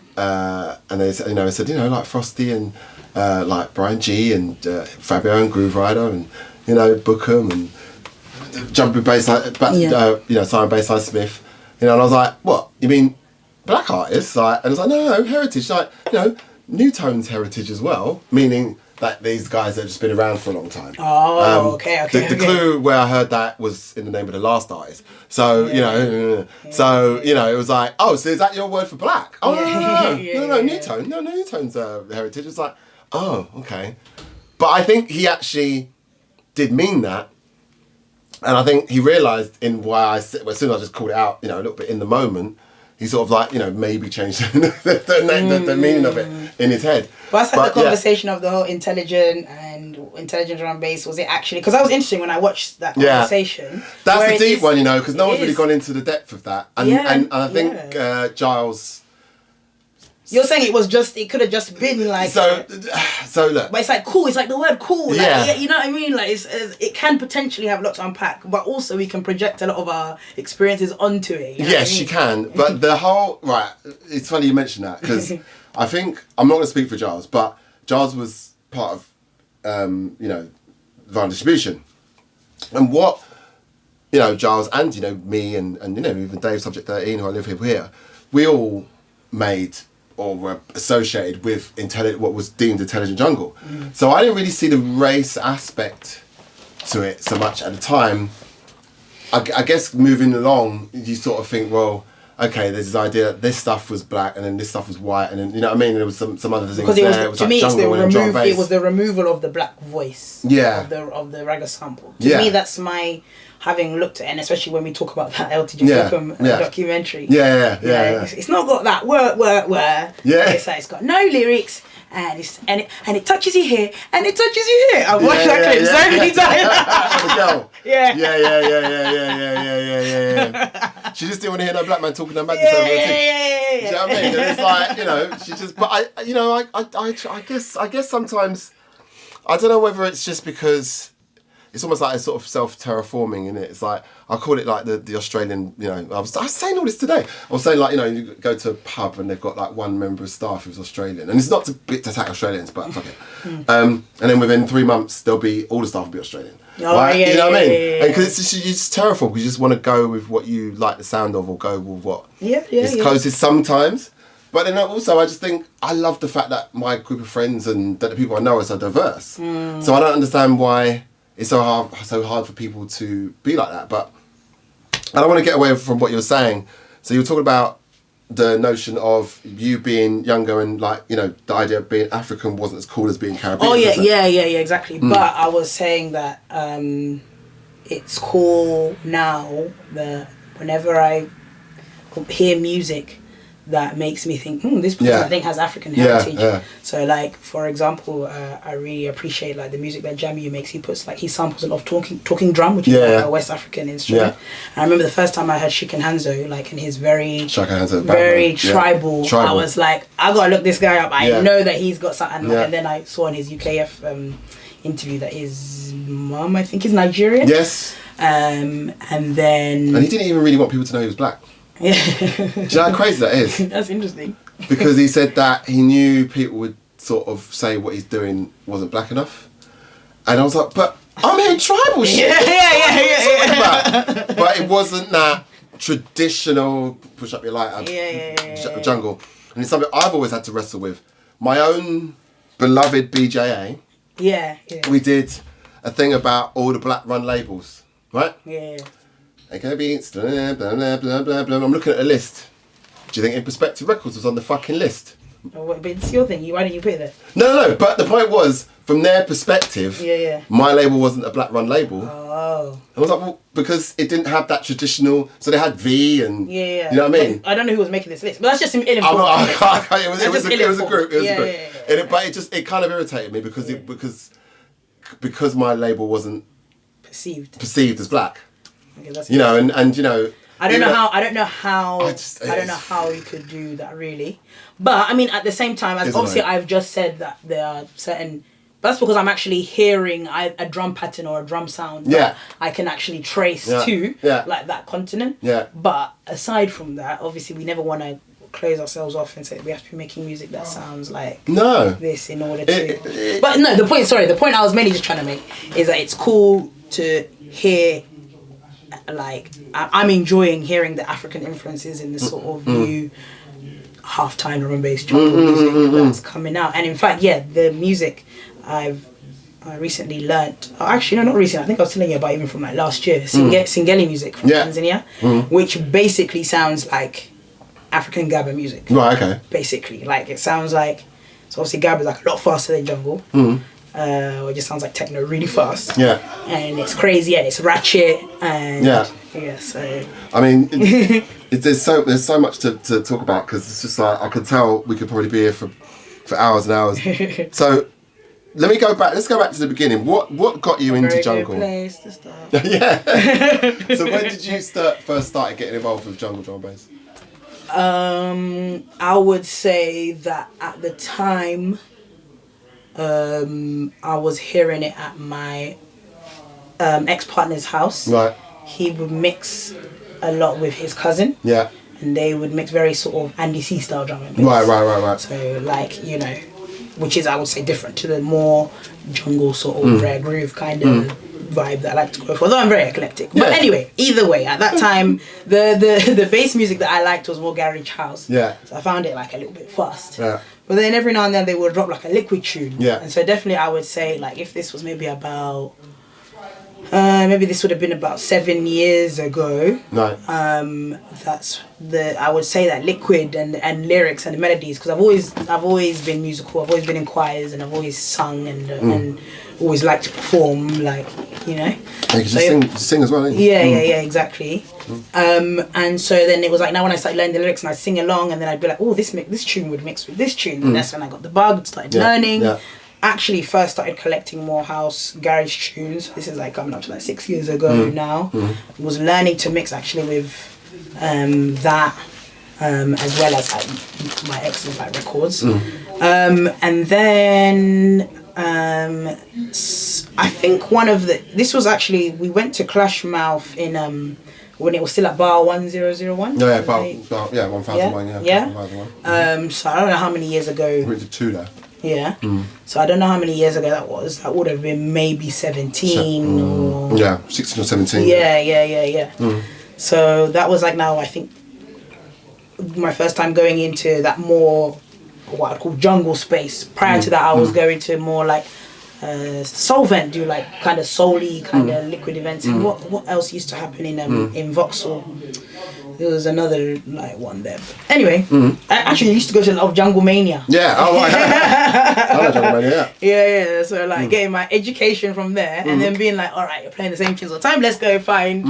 they said, like Frosty and like Brian G and Fabio and Groove Rider and, you know, Bookham and jumping bassline, Simon Bassline Smith, you know, and I was like, what, you mean black artists? Like, and I was like, no, heritage, like, you know, New Tone's heritage as well, meaning that these guys have just been around for a long time. Oh, okay. The clue where I heard that was in the name of the last artist. So, you know, it was like, oh, so is that your word for black? Oh, no, New Tone. No, New Tone's heritage. It's like, oh, okay. But I think he actually did mean that. And I think he realised in why as soon as I just called it out, you know, a little bit in the moment, he sort of like, you know, maybe changed the meaning of it in his head. But that's like the conversation of the whole intelligent drum bass. Was it actually, because that was interesting when I watched that conversation. That's a deep one, you know, because no one's really gone into the depth of that. And I think Giles... You're saying it could have just been like... So look... But it's like cool, it's like the word cool. Like, you know what I mean? Like it can potentially have a lot to unpack, but also we can project a lot of our experiences onto it. You know yes, you can. But the whole... Right, it's funny you mention that, because I think... I'm not going to speak for Giles, but Giles was part of, Vinyl Distribution. And what, you know, Giles and, you know, me and you know, even Dave, Subject 13, who I live here, we all made... or were associated with what was deemed intelligent jungle. So I didn't really see the race aspect to it so much at the time. I guess moving along, you sort of think, well, okay, there's this idea that this stuff was black and then this stuff was white, and then, you know what I mean? There was some other things there. It was to like me, it was the removal of the black voice. Yeah. Of the ragga sample. To me, that's my... Having looked at it, and especially when we talk about that LTJ Bookham documentary. It's not got that word. Yeah. It's got no lyrics, and it touches you here, and it touches you here. I've watched that clip so many times. Yeah. She just didn't want to hear no black man talking no madness over her teeth. Do you know what I mean? And it's like, you know, she just... But I guess sometimes... I don't know whether it's just because... It's almost like a sort of self-terraforming, isn't it? It's like, I call it like the Australian, you know, I was saying all this today. I was saying, like, you know, you go to a pub and they've got like one member of staff who's Australian. And it's not to attack Australians, but fuck it. And then within 3 months, all the staff will be Australian. Oh, right? Yeah, you know what I mean? Yeah. Because it's terrible because you just want to go with what you like the sound of or go with what is closest sometimes. But then also, I just think, I love the fact that my group of friends and that the people I know are so diverse. So I don't understand why... It's so hard for people to be like that. But I don't want to get away from what you're saying. So you're talking about the notion of you being younger and, like, you know, the idea of being African wasn't as cool as being Caribbean. Oh yeah, exactly. But I was saying that it's cool now that whenever I hear music that makes me think, this person I think has African heritage. So like, for example, I really appreciate like the music that Jamie makes. He samples a lot of talking drum, which is like a West African instrument. And I remember the first time I heard Chicken Hanzo, like in his very tribal. I was like, I gotta look this guy up. I know that he's got something. And then I saw in his UKF interview that his mum, I think, is Nigerian. Yes. And he didn't even really want people to know he was black. Yeah. Do you know how crazy that is? That's interesting. Because he said that he knew people would sort of say what he's doing wasn't black enough. And I was like, but I'm hearing tribal shit. Yeah. But it wasn't that traditional push up your light jungle. And it's something I've always had to wrestle with. My own beloved BJA. Yeah. We did a thing about all the black run labels, right? Yeah. AKB, blah, blah, blah, blah, blah. I'm looking at a list. Do you think In Perspective Records was on the fucking list? Oh, but it's your thing. Why didn't you put it there? No. But the point was, from their perspective, my label wasn't a black run label. Oh. I was like, well, because it didn't have that traditional. So they had V and you know what I mean. I don't know who was making this list, but that's just It was a group. But it kind of irritated me because my label wasn't perceived as black. Okay, you know, and you know, I don't know how you could do that really, but I mean at the same time, as obviously I've just said that there are certain But that's because I'm actually hearing a drum pattern or a drum sound that I can actually trace to like that continent. Yeah. But aside from that, obviously we never want to close ourselves off and say we have to be making music that sounds like this in order to. But no, the point I was mainly just trying to make is that it's cool to hear. Like I'm enjoying hearing the African influences in the sort of new half-time drum and bass jungle music that's coming out. And in fact, the music I recently learnt. Oh, actually, no, not recently. I think I was telling you about even from like last year. Singeli music from Tanzania, which basically sounds like African Gabba music. Right. Okay. Basically, like it sounds like. So obviously Gabba is like a lot faster than jungle. It just sounds like techno really fast. Yeah. And it's crazy and it's ratchet and so I mean there's so much to talk about because it's just like I could tell we could probably be here for hours and hours. So let's go back to the beginning. What got you into jungle? Place to start. So when did you first start getting involved with jungle drum and bass? I would say that at the time I was hearing it at my ex-partner's house. Right. He would mix a lot with his cousin. Yeah. And they would mix very sort of Andy C style drum and bass. Right. So like, which is I would say different to the more jungle sort of rare groove kind of vibe that I like to go for. Although I'm very eclectic. But anyway, either way, at that time the bass music that I liked was more garage house. Yeah. So I found it like a little bit fast. Yeah. But then every now and then they would drop like a liquid tune. Yeah. And so definitely I would say like if this was maybe about maybe this would have been about 7 years ago. Right. I would say that liquid and lyrics and the melodies, because I've always been musical. I've always been in choirs and I've always sung and always liked to perform, like, Yeah, you sing as well, don't you? Yeah, exactly. And so then it was like now when I started learning the lyrics and I'd sing along and then I'd be like, oh, this tune would mix with this tune. And that's when I got the bug, started learning. Yeah. Actually first started collecting more house garage tunes. This is like coming up to like 6 years ago now. Was learning to mix actually with that as well as like my ex's like records. And then I think this was actually, we went to Clash Mouth in when it was still at bar 1001. No, yeah, bar 1001, yeah. So I don't know how many years ago. We did 2 there. Yeah. So I don't know how many years ago that was. That would have been maybe 17 or... Yeah, 16 or 17. Yeah. So that was like now I think my first time going into that more what I'd call jungle space. Prior to that I was going to more like Solvent, do like kind of soul-y kind of liquid events. And what else used to happen in Vauxhall? There was another like one there. Anyway, I actually used to go to a lot of Jungle Mania. Yeah, oh right. I like Jungle Mania, yeah. So like getting my education from there and then being like, all right, you're playing the same tunes all the time. Let's go find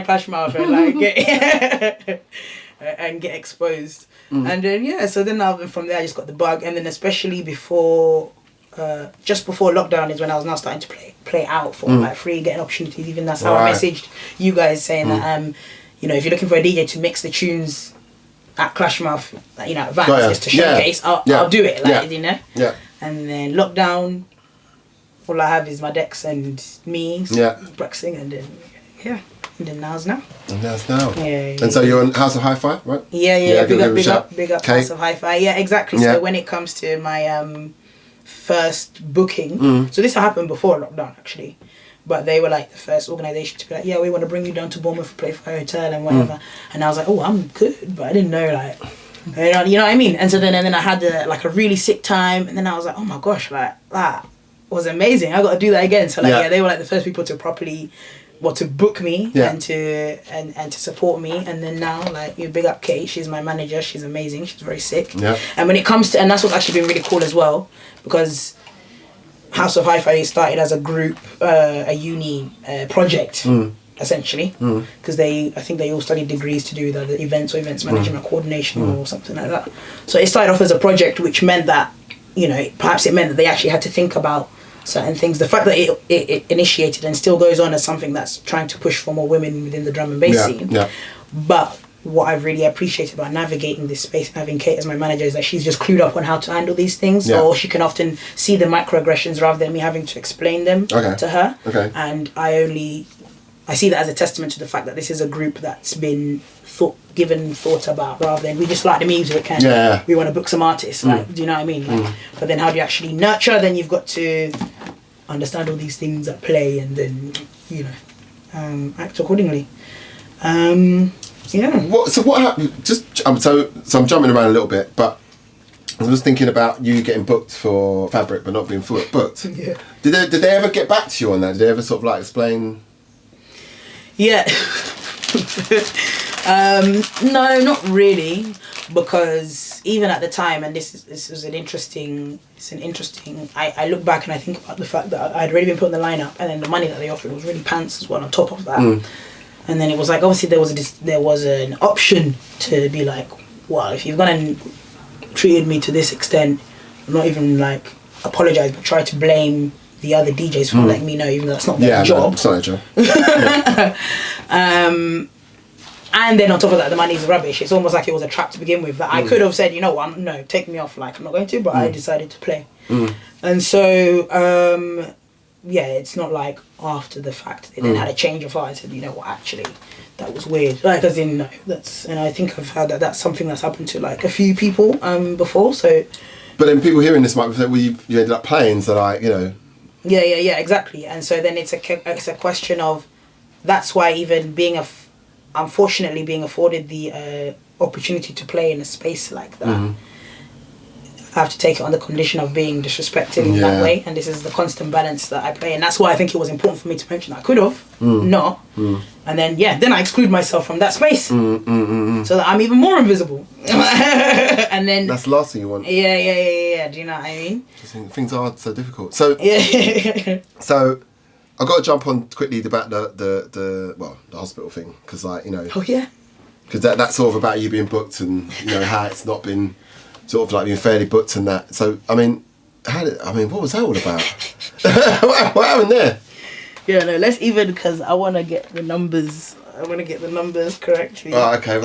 Clash Mouth and like get and get exposed. And then so then from there I just got the bug, and then especially before. Just before lockdown is when I was now starting to play out for like free, getting opportunities. Even that's how I messaged you guys saying that if you're looking for a DJ to mix the tunes at Clash Mouth, advance just to showcase, I'll do it, Yeah. And then lockdown, all I have is my decks and me, Brexing, and then and then now's now. And now's now. Yeah. And so you're on House of Hi-Fi, right? Yeah. Big up House of Hi-Fi. Yeah, exactly. So when it comes to my first booking, so this happened before lockdown actually, but they were like the first organisation to be like, we want to bring you down to Bournemouth to play for a hotel and whatever. And I was like, oh, I'm good, but I didn't know like, you know what I mean. And so then I had a really sick time, and then I was like, oh my gosh, like that was amazing. I got to do that again. So like they were like the first people to properly to book me and to support me. And then now like you big up Kate, she's my manager, she's amazing, she's very sick. And when it comes to, and that's what's actually been really cool as well, because House of Hi-Fi started as a group, a uni project essentially, because I think they all studied degrees to do the events or events management coordination or something like that. So it started off as a project, which meant that perhaps it meant that they actually had to think about certain things. The fact that it initiated and still goes on as something that's trying to push for more women within the drum and bass scene. But what I've really appreciated about navigating this space and having Kate as my manager is that she's just clued up on how to handle these things, or she can often see the microaggressions rather than me having to explain them to her. And I see that as a testament to the fact that this is a group that's been thought about, rather than we just like the music and we want to book some artists. Like, do you know what I mean? Like, but then how do you actually nurture? Then you've got to understand all these things at play, and then act accordingly. So what happened? So I'm jumping around a little bit, but I was thinking about you getting booked for Fabric but not being booked. Yeah. Did they ever get back to you on that? Did they ever sort of like explain? Yeah. No, not really, because even at the time, and this is an interesting. I look back and I think about the fact that I'd already been put in the lineup, and then the money that they offered was really pants as well on top of that. And then it was like, obviously there was an option to be like, well, if you've gone and treated me to this extent, not even like apologise, but try to blame the other DJs for letting me know, even though that's not their job. No, it's not their job. And then on top of that, the money's rubbish. It's almost like it was a trap to begin with. That I could have said, you know what, no, take me off, like I'm not going to, but I decided to play. And so, it's not like after the fact they then had a change of heart and said, you know what, actually, that was weird. Like, as in, no, and I think I've heard that that's something that's happened to like a few people before. So, but then people hearing this might be saying, well, you ended up playing, so like, Yeah, exactly. And so then it's a question of, that's why even unfortunately being afforded the opportunity to play in a space like that, I have to take it on the condition of being disrespected in that way, and this is the constant balance that I play, and that's why I think it was important for me to mention. I could have not, and then I exclude myself from that space, so that I'm even more invisible. And then that's the last thing you want. Yeah. Do you know what I mean? Things are so difficult. So so I've got to jump on quickly about the hospital thing, because because that's sort of about you being booked, and how it's not been sort of like being fairly booked and that. So I mean, what was that all about? what happened there? Yeah, no, let's even, because I want to get the numbers. I want to get the numbers correctly. Oh, okay,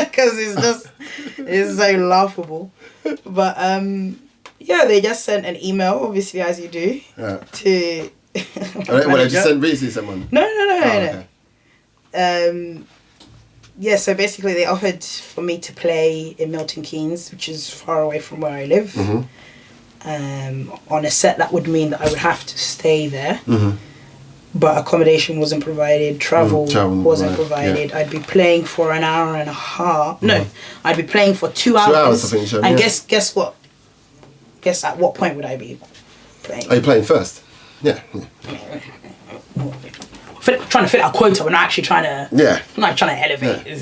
because it's so laughable. But they just sent an email, obviously, as you do, to. Well, they just sent recently someone. No. Okay. So basically they offered for me to play in Milton Keynes, which is far away from where I live, on a set that would mean that I would have to stay there, but accommodation wasn't provided, travel wasn't provided. I'd be playing for an hour and a half. No, I'd be playing for 2 hours. 2 hours, I think you showed me. And guess what? Guess at what point would I be playing? Are you playing first? Yeah. Trying to fit our quota. We're not actually trying to. Yeah. I'm not trying to elevate. You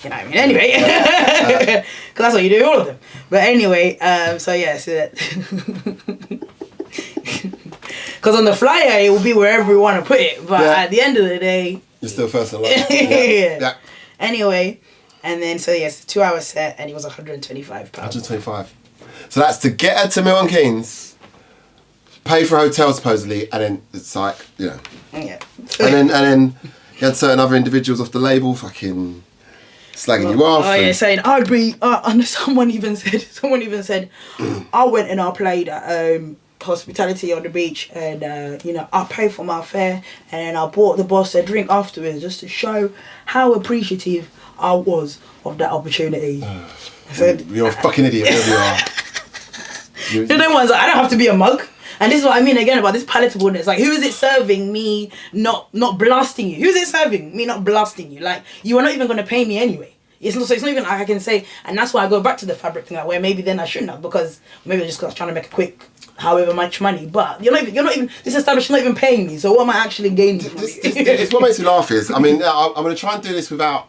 know what I mean? Anyway, because that's what you do, all of them. But anyway, because on the flyer it will be wherever we want to put it, but at the end of the day, you're still first in line. Yeah. Anyway, and then it's a 2 hour set, and it was £125. 125. So that's to get her to Milton Keynes. Pay for a hotel supposedly, and then it's like, Yeah. and then you had certain other individuals off the label fucking slagging you off. Saying I'd be. Someone even said, I went and I played at hospitality on the beach, and I paid for my fare, and I bought the boss a drink afterwards just to show how appreciative I was of that opportunity. I said, you're a fucking idiot, whatever you are. You're the ones. I don't have to be a mug. And this is what I mean again about this palatableness. Like, who is it serving me not blasting you? Who's it serving me not blasting you? Like, you are not even going to pay me anyway. It's not even like I can say, and that's why I go back to the Fabric thing, like, where maybe then I shouldn't have, because maybe just because I was trying to make a quick however much money. But you're not even this establishment not even paying me. So what am I actually gaining? This what makes me laugh is, I'm going to try and do this without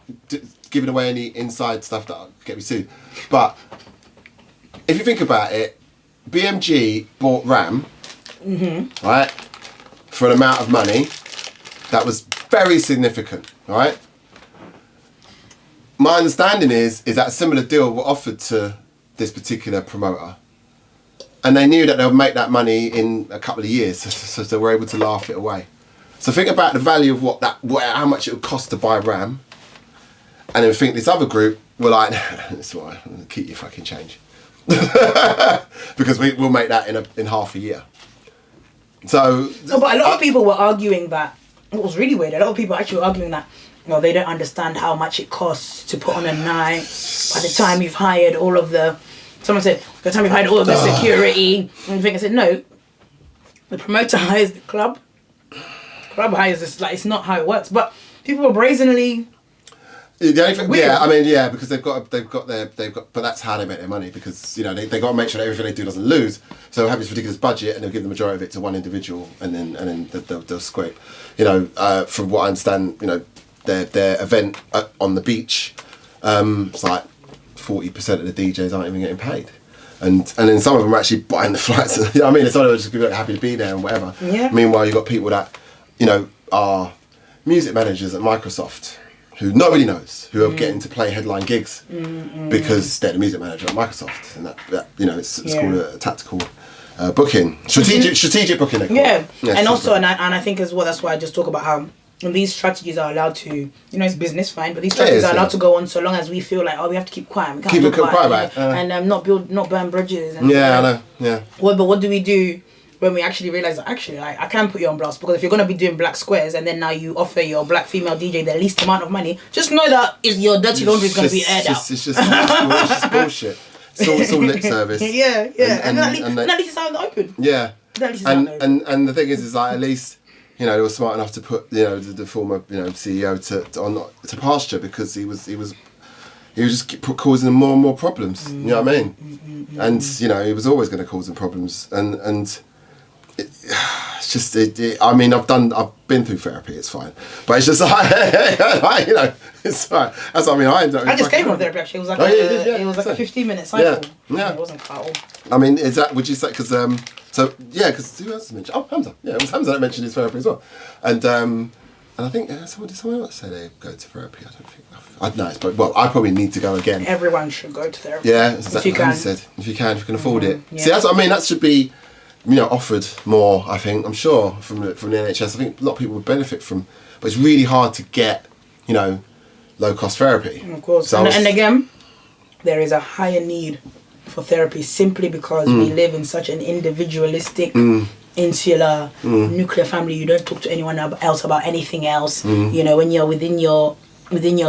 giving away any inside stuff that get me sued. But if you think about it, BMG bought Ram. Right, for an amount of money that was very significant, right? My understanding is that a similar deal was offered to this particular promoter, and they knew that they'll make that money in a couple of years, so they were able to laugh it away. So think about the value of how much it would cost to buy Ram, And then I think this other group were like, "It's all right, keep your fucking change," because we'll make that in half a year. So, no, but a lot of people were arguing that. It was really weird. A lot of people actually were arguing that, they don't understand how much it costs to put on a night. By the time you've hired all of the, someone said, by the time you've hired all of the security, and I said, no, the promoter hires the club. The club hires this. Like, it's not how it works. But people were brazenly. The only thing, because they've got, but that's how they make their money, because they got to make sure that everything they do doesn't lose. So they'll have this ridiculous budget, and they'll give the majority of it to one individual, and then they'll scrape. From what I understand, their event on the beach, it's like 40% of the DJs aren't even getting paid, and then some of them are actually buying the flights. You know what I mean, it's not just people happy to be there and whatever. Yeah. Meanwhile, you've got people that are music managers at Microsoft, who nobody knows, who are getting to play headline gigs because they're the music manager at Microsoft, and that it's called a tactical booking, strategic booking. Yeah, and also, and I think as well, that's why I just talk about how these strategies are allowed to, it's business, fine, but these strategies are allowed to go on so long as we feel like, we have to keep quiet, we can't keep quiet about it, and not burn bridges. And I know. Yeah. But what do we do when we actually realise that I can put you on blast? Because if you're going to be doing black squares and then now you offer your black female DJ the least amount of money, just know that your dirty laundry is going to be aired out. It's just bullshit. It's all lip service. Yeah. And at least it's out in the open. Yeah. And the thing is like, at least, they were smart enough to put, the former, CEO to pasture, because he was just causing them more and more problems. You know what I mean? And he was always going to cause them problems. And it's just, I've been through therapy. It's fine, but it's just like, it's fine. That's what I mean. I just came from therapy actually. It was like it was like a 15-minute cycle. Yeah. It wasn't quite all. I mean, is that? Would you say? Because because who else mentioned? Oh, Hamza. Yeah, it was Hamza that mentioned his therapy as well. And I think someone else say they go to therapy. I don't think. I don't know. I probably need to go again. Everyone should go to therapy. Yeah, if you can. If you can afford it. Yeah. See, that's what I mean. That should be, offered more. I think. I'm sure from the NHS. I think a lot of people would benefit from, but it's really hard to get, low cost therapy. Of course. So and again, there is a higher need for therapy simply because we live in such an individualistic, insular, nuclear family. You don't talk to anyone else about anything else. When you're within your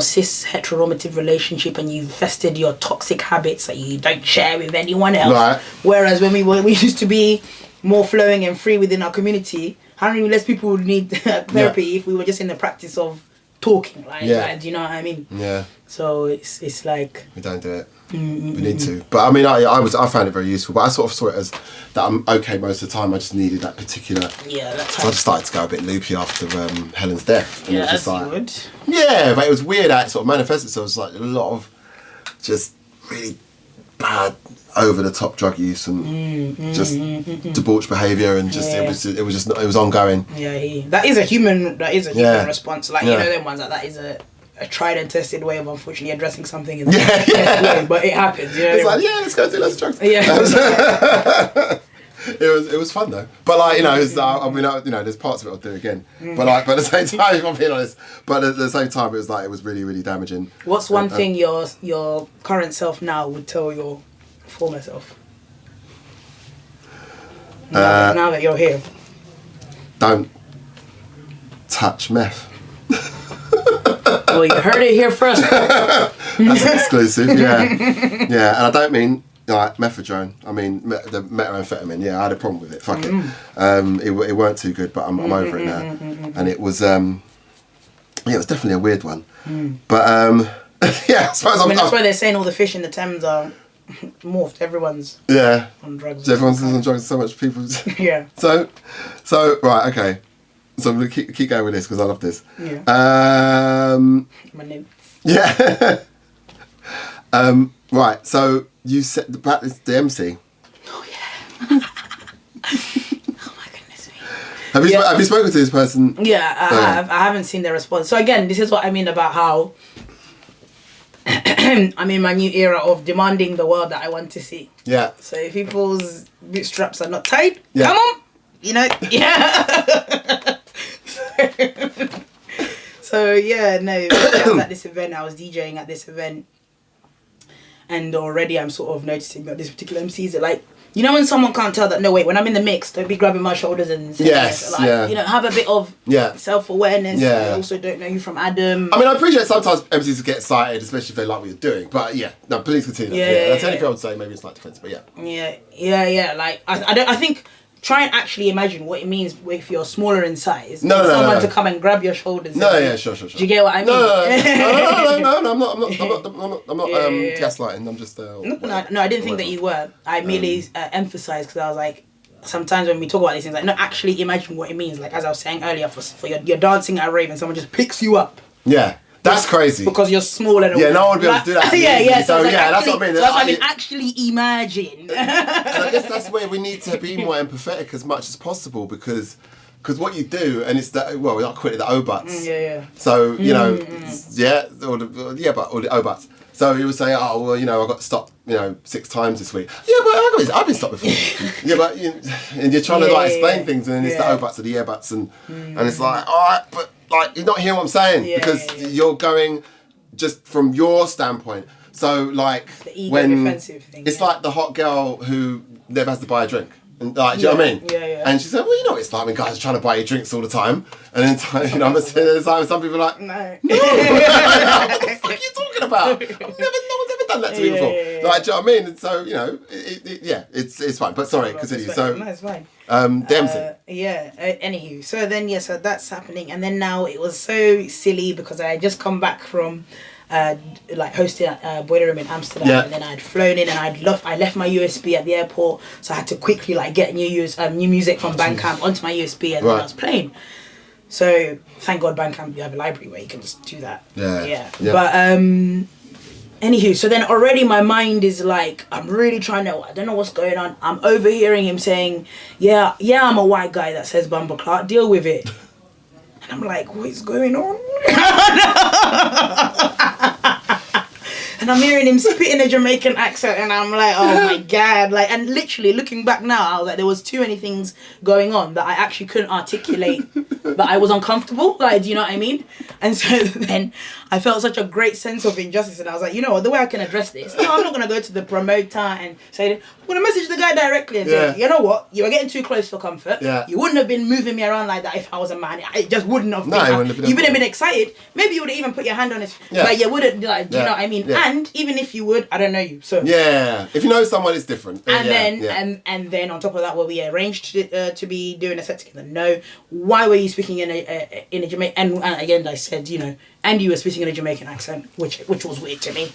cis heteronormative relationship and you've vested your toxic habits that you don't share with anyone else. Right. Whereas when we used to be more flowing and free within our community, how many less people would need therapy if we were just in the practice of talking, like do you know what I mean? Yeah. So it's like we don't do it. We need to. But I mean, I found it very useful. But I sort of saw it as that I'm okay most of the time. I just needed that particular. Yeah, that's. So I just started to go a bit loopy after Helen's death. And yeah, it was just like, good. Yeah, but it was weird how it sort of manifested itself. It was like a lot of just really bad, over the top drug use and just debauched behaviour and just it was ongoing. Yeah, that is a human response. Like them ones that is a tried and tested way of unfortunately addressing something in the way, but it happens. It's like let's go do lots of drugs. Yeah. It was fun though, but there's parts of it I'll do again. But at the same time, if I'm being honest, but at the same time, it was really, really damaging. What's one thing your current self now would tell your former self? Now that you're here, don't touch meth. Well, you heard it here first. That's exclusive, yeah. And I don't mean like methadone. I mean the methamphetamine. Yeah, I had a problem with it. Fuck it. It weren't too good, but I'm over it now. And it was it was definitely a weird one. But I suppose that's why they're saying all the fish in the Thames are morphed. Everyone's on drugs. Everyone's on drugs. So much people. Yeah. So right, okay. So I'm gonna keep going with this because I love this. Yeah. My name. Yeah. Right. So you said the MC. Oh yeah. Oh my goodness me. Have you spoken to this person? Yeah, I haven't seen their response. So again, this is what I mean about how I'm in my new era of demanding the world that I want to see. Yeah. So if people's bootstraps are not tight, come on. So yeah, no, I was at this event. I was DJing at this event, and already I'm sort of noticing that this particular MC is like, you know, when someone can't tell that, no wait, when I'm in the mix, don't be grabbing my shoulders and saying, you know, have a bit of self-awareness. I also don't know you from Adam. I mean, I appreciate sometimes MCs get excited, especially if they like what you're doing, but no, please continue. That's the only thing I would say, maybe it's like defensive, but like I think try and actually imagine what it means if you're smaller in size. Someone to come and grab your shoulders. Sure. Do you get what I mean? No, I'm not gaslighting. I'm just. No, I didn't think that you were. I merely emphasised because I was like, sometimes when we talk about these things, like, no, actually imagine what it means. Like as I was saying earlier, for you're dancing at a rave and someone just picks you up. Yeah. That's crazy. Because you're smaller than no one would be able to do that. So that's what I mean. So that's what I mean. Actually imagine. And I guess that's where we need to be more empathetic as much as possible because what you do, and it's that, well, I call it the O-butts. So, you know, or the O-butts. So he would say, oh, well, you know, I got stopped, 6 times this week. Yeah, but I've been stopped before. And you're trying to like explain things, and then it's the O-butts or the yeah-butts, and it's like, all right, but like you're not hearing what I'm saying because you're going just from your standpoint. So like the ego defensive thing, it's like the hot girl who never has to buy a drink. And like, do you know what I mean? And she said, well, you know what it's like when guys are trying to buy you drinks all the time. And then, there's like some people are like, no. What the fuck are you talking about? No one's ever done that to me before. Like, do you know what I mean? And so, it's fine. But sorry, continue. So, no, it's fine. Dempsey. Anywho, so then, so that's happening. And then now it was so silly because I had just come back from like hosting at Boiler Room in Amsterdam, and then I'd flown in and I left my USB at the airport, so I had to quickly like get new music from Bandcamp onto my USB, and then I was playing. So thank God Bandcamp, you have a library where you can just do that. But anywho, so then already my mind is like, I'm really trying to, I don't know what's going on. I'm overhearing him saying, yeah, I'm a white guy that says Bumble Clark, deal with it. And I'm like, what is going on? And I'm hearing him spit in a Jamaican accent, and I'm like, oh my God. Like, and literally looking back now, I was like, there was too many things going on that I actually couldn't articulate, that I was uncomfortable. Like, do you know what I mean? And so then I felt such a great sense of injustice, and I was like, you know what, the way I can address this, no, I'm not going to go to the promoter and say, I'm going to message the guy directly and say, you know what, you were getting too close for comfort. You wouldn't have been moving me around like that if I was a man. It just wouldn't have been. You wouldn't have been excited. Maybe you would have even put your hand on his, but you wouldn't, like, do you know what I mean? And even if you would, I don't know you. So if you know someone, it's different. And then on top of that, were we arranged to be doing a set together? No. Why were you speaking in a Jamaican? And again, I said, and you were speaking in a Jamaican accent, which was weird to me.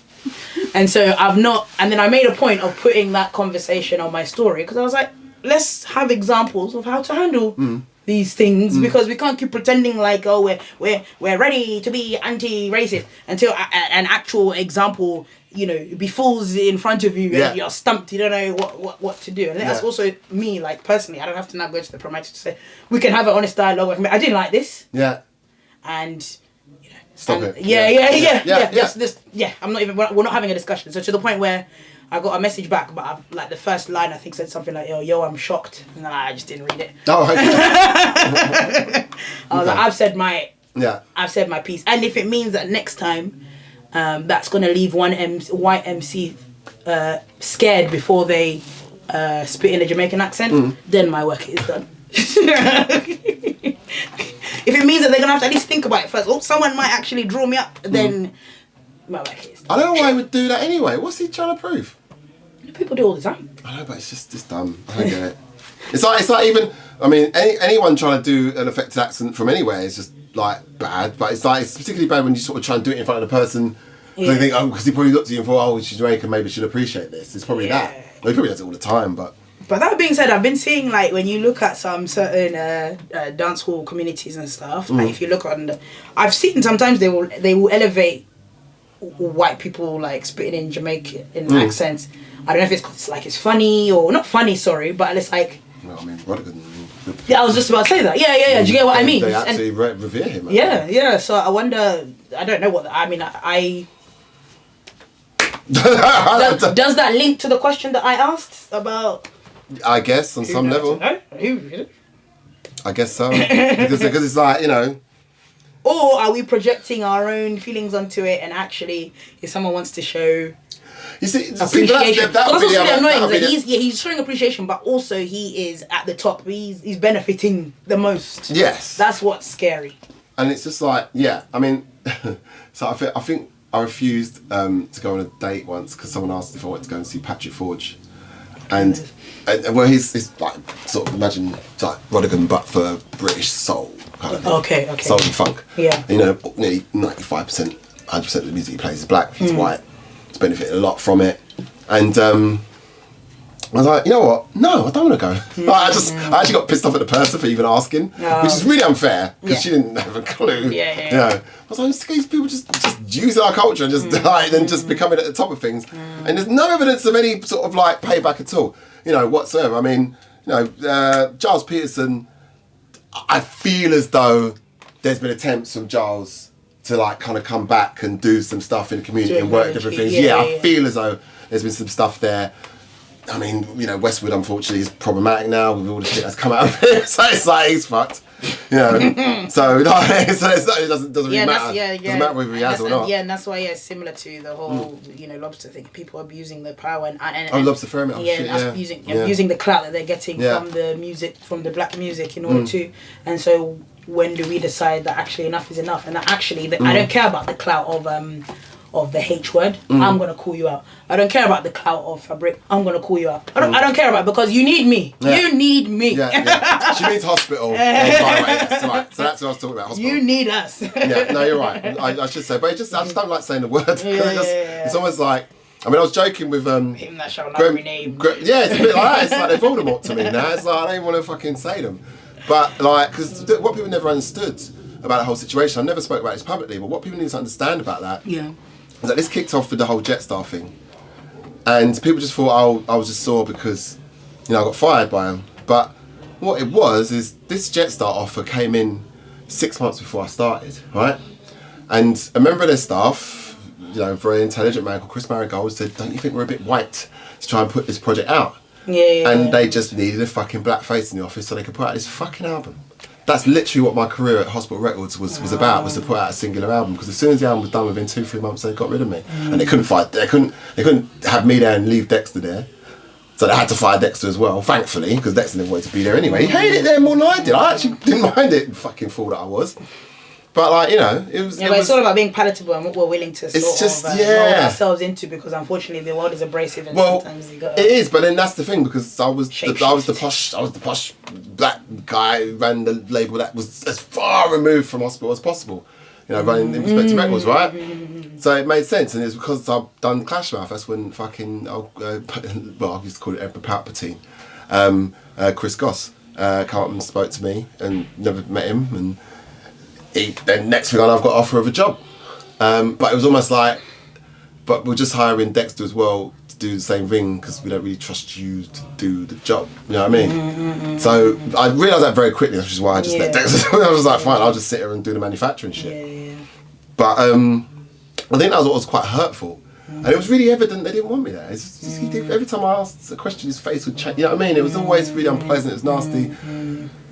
And so and then I made a point of putting that conversation on my story because I was like, let's have examples of how to handle these things, because we can't keep pretending like, oh, we're ready to be anti-racist until an actual example, befalls in front of you and you're stumped, you don't know what to do. And that's also me, like, personally, I don't have to now go to the promoter to say, we can have an honest dialogue. I didn't like this. And stop it. I'm not even, we're not having a discussion. So to the point where I got a message back, but like the first line I think said something like, yo, I'm shocked. And then I just didn't read it. Oh, okay. I was like, I've said my piece. And if it means that next time that's going to leave one white MC scared before they spit in a Jamaican accent, then my work is done. If it means that they're going to have to at least think about it first, or someone might actually draw me up, then my work is done. I don't know why he would do that anyway. What's he trying to prove? People do all the time. I know, but it's dumb. I don't get it. It's like even, I mean, anyone trying to do an affected accent from anywhere is just like bad. But it's particularly bad when you sort of try and do it in front of the person. They think, because he probably looked at you and thought, oh, she's Jamaican, maybe she'll appreciate this. It's probably that. Well, he probably does it all the time, but. But that being said, I've been seeing, like, when you look at some certain dance hall communities and stuff, like if you look on I've seen sometimes they will elevate white people, like, spitting in Jamaican accents. I don't know if it's funny or not funny, sorry, but it's like. Well, I mean, I was just about to say that. Yeah. Do you get what I mean? They actually revere him. Yeah. So I wonder. I don't know what. I mean, does that link to the question that I asked about? I guess on some level. I guess so, because it's like, Or are we projecting our own feelings onto it, and actually, if someone wants to show you see, appreciation, that's what's really annoying. He's showing appreciation, but also he is at the top. He's benefiting the most. Yes, that's what's scary. And it's just like, yeah, I mean, so I think I refused to go on a date once because someone asked if I wanted to go and see Patrick Forge, and well, he's like sort of imagine like Rodigan but for British soul kind of thing. Okay. Soul and funk. Yeah. You know, nearly 95%, 100% of the music he plays is black. He's white. He's benefited a lot from it, and I was like, you know what? No, I don't want to go. Like, I actually got pissed off at the person for even asking, which is really unfair because she didn't have a clue. Yeah. You know, I was like, these people just using our culture and just becoming at the top of things, and there's no evidence of any sort of like payback at all, you know, whatsoever. I mean, you know, Giles Peterson. I feel as though there's been attempts from Giles to like kind of come back and do some stuff in the community and work different things. I feel as though there's been some stuff there. I mean, you know, Westwood unfortunately is problematic now with all the shit that's come out of it. So it's like he's fucked, you know. So it doesn't really matter. It doesn't matter whether he has or not. Yeah, and that's why it's similar to the whole you know lobster thing. People abusing the power and lobster firm. Using the clout that they're getting from the music, from the black music, in order to. And so when do we decide that actually enough is enough, and that actually I don't care about the clout of the H word, I'm gonna call you out. I don't care about the clout of fabric, I'm gonna call you out. I don't care about it because you need me. Yeah. You need me. Yeah. She needs hospital. Right. So that's what I was talking about. Hospital. You need us. Yeah, no, you're right. I should say, but I just don't like saying the word. It's almost like, I mean, I was joking with him that shall not be named. Yeah, it's a bit like that. It's like they're Voldemort to me now. It's like I don't even want to fucking say them. But like, because what people never understood about the whole situation, I never spoke about this publicly, but what people need to understand about that is that this kicked off with the whole Jetstar thing. And people just thought I was just sore because, you know, I got fired by them. But what it was is this Jetstar offer came in 6 months before I started, right? And a member of their staff, you know, a very intelligent man called Chris Marigold, said, don't you think we're a bit white to try and put this project out? And they just needed a fucking black face in the office so they could put out this fucking album. That's literally what my career at Hospital Records was about, was to put out a singular album. Because as soon as the album was done, within 2-3 months, they got rid of me, and they couldn't have me there and leave Dexter there. So they had to fire Dexter as well, thankfully, because Dexter didn't want to be there anyway. He hated it there more than I did. I actually didn't mind it, fucking fool that I was. But like, you know, it was. But it's all about being palatable and what we're willing to mold ourselves into, because unfortunately the world is abrasive and sometimes you got. It is, but then that's the thing, because I was the posh black guy who ran the label that was as far removed from Hospital as possible. You know, running Inspector Records, right? So it made sense, and it's because I've done Clash Mouth. That's when fucking I used to call it Emperor Palpatine. Chris Goss came up and spoke to me, and never met him, and. Then next thing I've got offer of a job, but it was almost like, but we're just hiring Dexter as well to do the same thing because we don't really trust you to do the job. You know what I mean? So I realised that very quickly, which is why I just let Dexter. I was like, fine, I'll just sit here and do the manufacturing shit. But I think that was what was quite hurtful, and it was really evident they didn't want me there. It's just, every time I asked a question, his face would change. You know what I mean? It was always really unpleasant. It was nasty,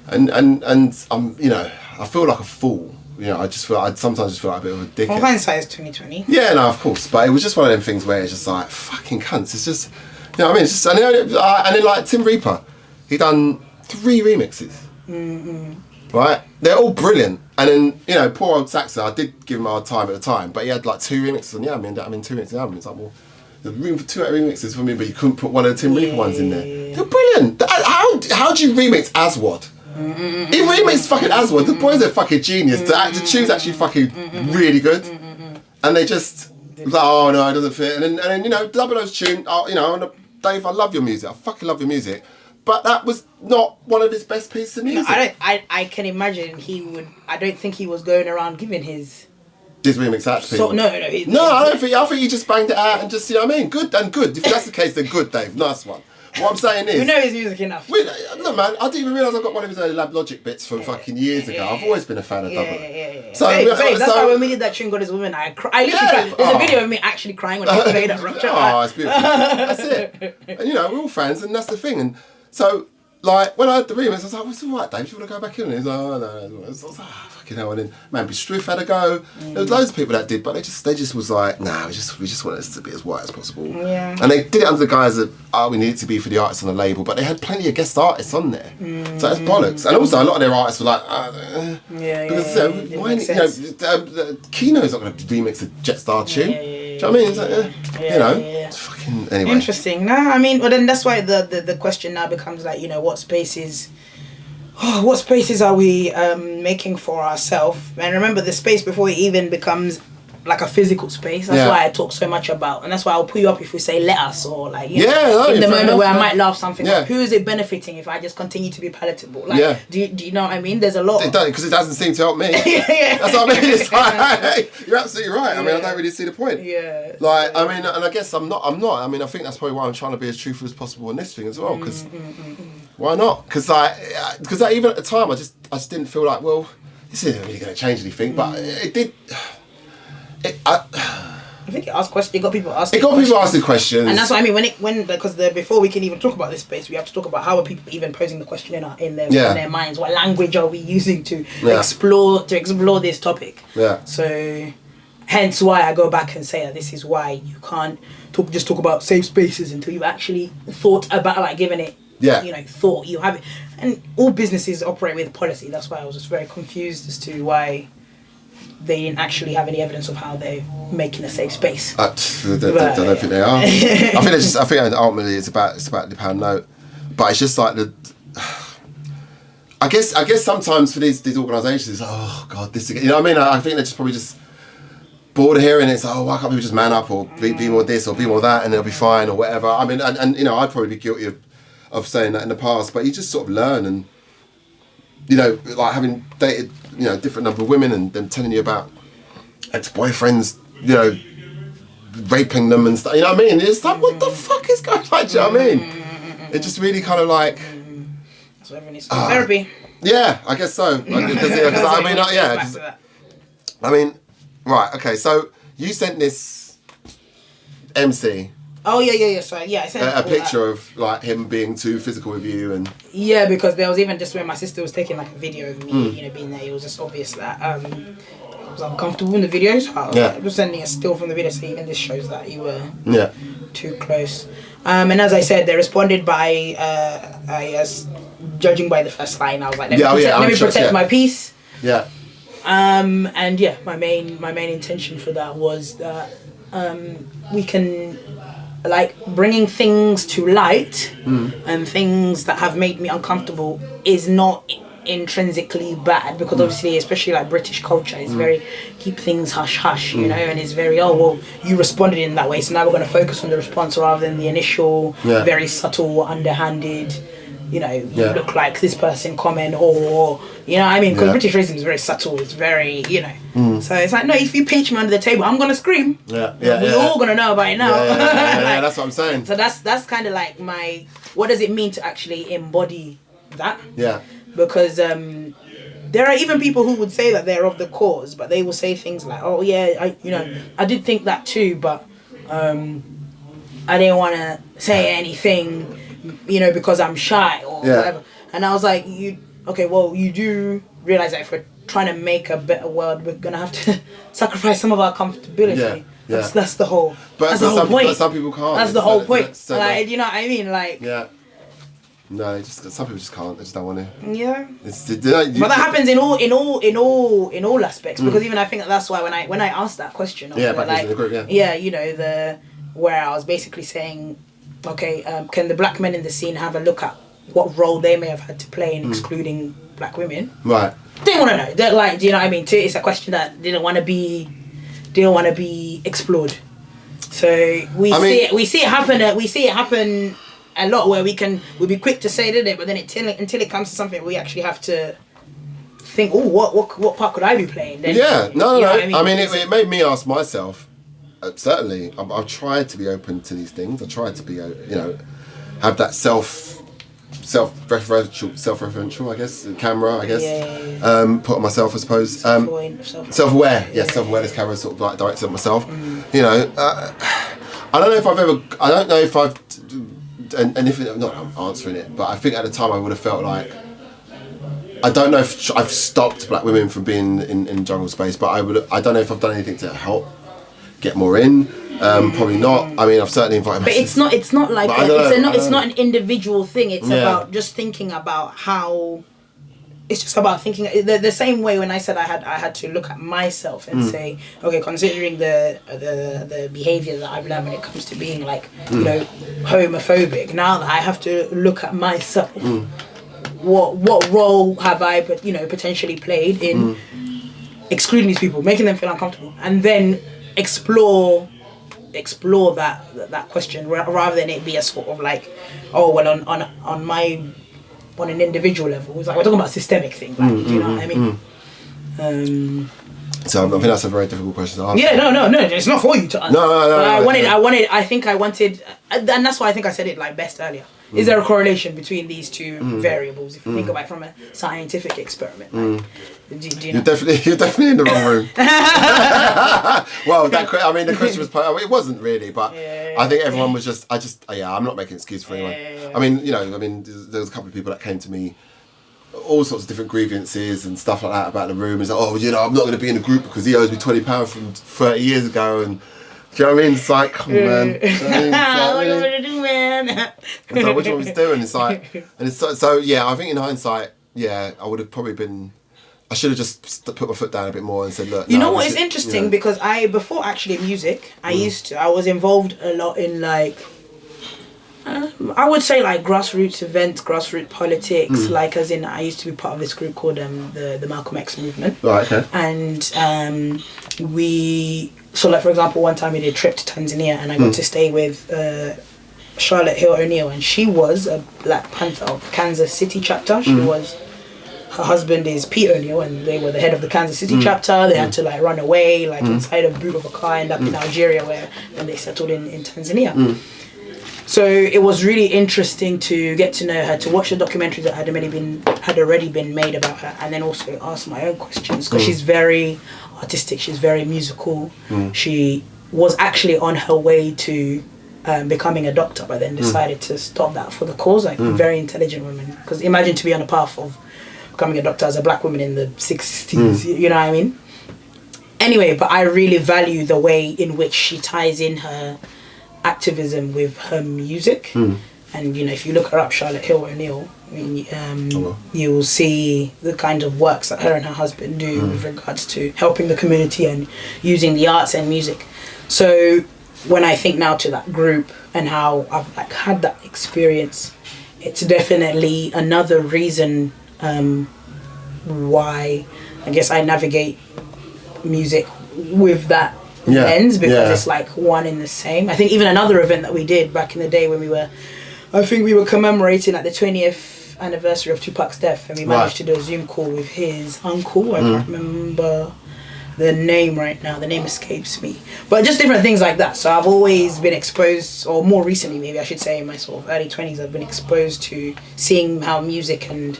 and you know. I feel like a fool, you know. I sometimes just feel like a bit of a dickhead. Well, hindsight is 2020. Yeah, no, of course, but it was just one of them things where it's just like fucking cunts. It's just, you know what I mean? It's just, and then like Tim Reaper, he done 3 remixes, right? They're all brilliant, and then you know, poor old Saxon, I did give him a hard time at the time, but he had like 2 remixes on the album. I mean 2 remixes on the album. It's like, well, there's room for 2 remixes for me, but you couldn't put one of the Tim Reaper ones in there. They're brilliant. How do you remix Aswad? He remixed fucking Aswad. The boys are fucking genius. To choose actually fucking really good, and they just like, oh no, it doesn't fit. And then you know, Double O's tune. You know, Dave, I love your music. I fucking love your music, but that was not one of his best pieces of music. No, I can imagine he would. I don't think he was going around giving his remix out to people. No, I don't think. I think he just banged it out and just, you know what I mean. Good. If that's the case, then good, Dave. Nice one. What I'm saying is... We know his music enough. No, man, I didn't even realise I got one of his early Lab Logic bits from fucking years ago. I've always been a fan of Double. So that's why when we did that tune, God is Woman, I literally cried. There's a video of me actually crying when I played that Rupture. Oh, it's beautiful. That's it. And, you know, we're all fans, and that's the thing. And so like, when I had the remix, I was like, it's all right, Dave, do you want to go back in? And he was like, oh, no. I was like, fucking hell. And then, man, Striff had a go. There was loads of people that did, but they just was like, nah, we just want this to be as white as possible. Yeah. And they did it under the guise of, we need it to be for the artists on the label, but they had plenty of guest artists on there. So that's bollocks. And also, a lot of their artists were like, because Kino's not going to remix a Jetstar tune. Do you know what I mean? It's like, it's fucking, anyway. Interesting. No, I mean, well then that's why the question now becomes like, what spaces are we making for ourselves? And remember, the space before it even becomes like a physical space. That's why I talk so much about, and that's why I'll pull you up if we say let us, or like in the moment where I might laugh something. Like, who is it benefiting if I just continue to be palatable? Like, do you know what I mean? There's a lot. It doesn't, because it doesn't seem to help me. That's what I mean. It's like, you're absolutely right. I mean, I don't really see the point. Yeah. Like, I mean, and I guess I'm not. I mean, I think that's probably why I'm trying to be as truthful as possible in this thing as well. Because why not? Because even at the time, I just didn't feel like, well, this isn't really going to change anything. But it did. I think it asked questions. It got people asking. Questions, and that's what I mean. Because before we can even talk about this space, we have to talk about how are people even posing the question in their minds. What language are we using to explore this topic? Yeah. So, hence why I go back and say that this is why you can't talk about safe spaces until you've actually thought about, like, giving it. Thought. You have it, and all businesses operate with policy. That's why I was just very confused as to why they didn't actually have any evidence of how they're making a safe space. I don't think they are. I think ultimately it's about the pound note, but it's just like I guess sometimes for these organisations, it's like, oh god, this again. You know what I mean? I think they're just probably just bored of hearing it. It's like, oh, why can't people just man up or be more this or be more that and they'll be fine or whatever. I mean, and I'd probably be guilty of saying that in the past, but you just sort of learn and like having dated different number of women and them telling you about ex-boyfriends, raping them and stuff. You know what I mean? It's like, what the fuck is going on? Do you know what I mean? It just really kind of like. That's what everyone needs to do. Therapy. Yeah, I guess so. I mean, right, okay. So you sent this MC. Oh yeah. So I sent a picture of like him being too physical with you and. Yeah, because there was even just when my sister was taking like a video of me, being there. It was just obvious that I was uncomfortable in the video. So I was sending a still from the video, so even this shows that you were too close. And as I said, they responded by judging by the first line. I was like, let me protect my peace. Yeah. And my main intention for that was that we can. Like, bringing things to light and things that have made me uncomfortable is not intrinsically bad, because obviously, especially like British culture, is very keep things hush hush, and it's very you responded in that way, so now we're going to focus on the response rather than the initial very subtle, underhanded, you look like this person comment, or because British racism is very subtle, it's very so it's like, no, if you pinch me under the table, I'm gonna scream. We're all gonna know about it now. Yeah, that's what I'm saying. So that's kind of like what does it mean to actually embody that? Because there are even people who would say that they're of the cause, but they will say things like, oh yeah, I did think that too, but I didn't want to say anything, because I'm shy or whatever. And I was like, you do realize that if we're trying to make a better world, we're gonna have to sacrifice some of our comfortability. That's the whole. But that's the whole point. But some people can't. That's the whole point. Like, you know what I mean? Like. Yeah. No, some people just can't. They just don't want to. Yeah. But that happens in all aspects, because even I think that's why when I asked that question. Back in the group. Where I was basically saying, okay, can the black men in the scene have a look at what role they may have had to play in excluding black women? Right. They want to know. They're like, do you know what I mean? It's a question that didn't want to be explored. So we see it happen a lot, where we'll be quick to say, did it? But then until it comes to something, we actually have to think, oh, what part could I be playing? Then, no. I mean, it made me ask myself. Certainly, I've tried to be open to these things. I tried to be, have that self-referential, I guess, camera, I guess, put on myself, I suppose. Self-aware, self-awareness camera, sort of like directed at myself. I don't know if I've and if not answering it, but I think at the time I would have felt like, I don't know if I've stopped black women from being in jungle space, but I don't know if I've done anything to help get more in. Probably not. I mean, I've certainly invited. But it's not like it's not an individual thing. It's about just thinking about how. It's just about thinking the same way when I said I had to look at myself and say, okay, considering the behaviour that I've learned when it comes to being like, you know, homophobic, now that I have to look at myself, what role have I, you know, potentially played in excluding these people, making them feel uncomfortable, and then explore that question rather than it be a sort of like, oh well, on an individual level. It's like we're talking about systemic things, like, do you know what I mean? So I think that's a very difficult question to answer. Yeah, no, it's not for you to answer. I think I wanted, and that's why I think I said it like best earlier. Is there a correlation between these two variables? If you think about it from a scientific experiment, like, do you know? You're definitely in the wrong room. Well, the question was, it wasn't really, but I think everyone was just, I'm not making an excuse for anyone. Yeah. I mean, there was a couple of people that came to me, all sorts of different grievances and stuff like that about the room. It's like, oh, I'm not going to be in the group because he owes me £20 from 30 years ago, and do you know what I mean? It's like, come on, man. What do you want to do, man? It's like, what do you want me to do? And it's like, so yeah, I think in hindsight, I would have probably been, I should have just put my foot down a bit more and said, look. You know what is interesting? Because before actually music, I was involved a lot in like, I would say like grassroots events, grassroots politics, like as in I used to be part of this group called the Malcolm X movement. Right, okay. And so like for example, one time we did a trip to Tanzania and I got to stay with Charlotte Hill O'Neill, and she was a Black Panther of Kansas City chapter. She was, her husband is Pete O'Neill, and they were the head of the Kansas City chapter. They had to like run away like inside a boot of a car, end up in Algeria, when they settled in Tanzania. So it was really interesting to get to know her, to watch the documentary that had already been made about her, and then also ask my own questions, because she's very artistic, she's very musical. She was actually on her way to becoming a doctor, but then decided to stop that for the cause. Like a very intelligent woman, because imagine to be on a path of becoming a doctor as a black woman in the 60s, you know what I mean? Anyway, but I really value the way in which she ties in her activism with her music. And if you look her up, Charlotte Hill O'Neill, you will see the kind of works that her and her husband do with regards to helping the community and using the arts and music. So when I think now to that group and how I've like had that experience, it's definitely another reason why I guess I navigate music with that lens, because it's like one in the same. I think even another event that we did back in the day when we were commemorating at the 20th anniversary of Tupac's death, and we managed to do a Zoom call with his uncle. I can't remember the name right now, the name escapes me, but just different things like that. So I've always been exposed, or more recently maybe I should say, in my sort of early 20s, I've been exposed to seeing how music and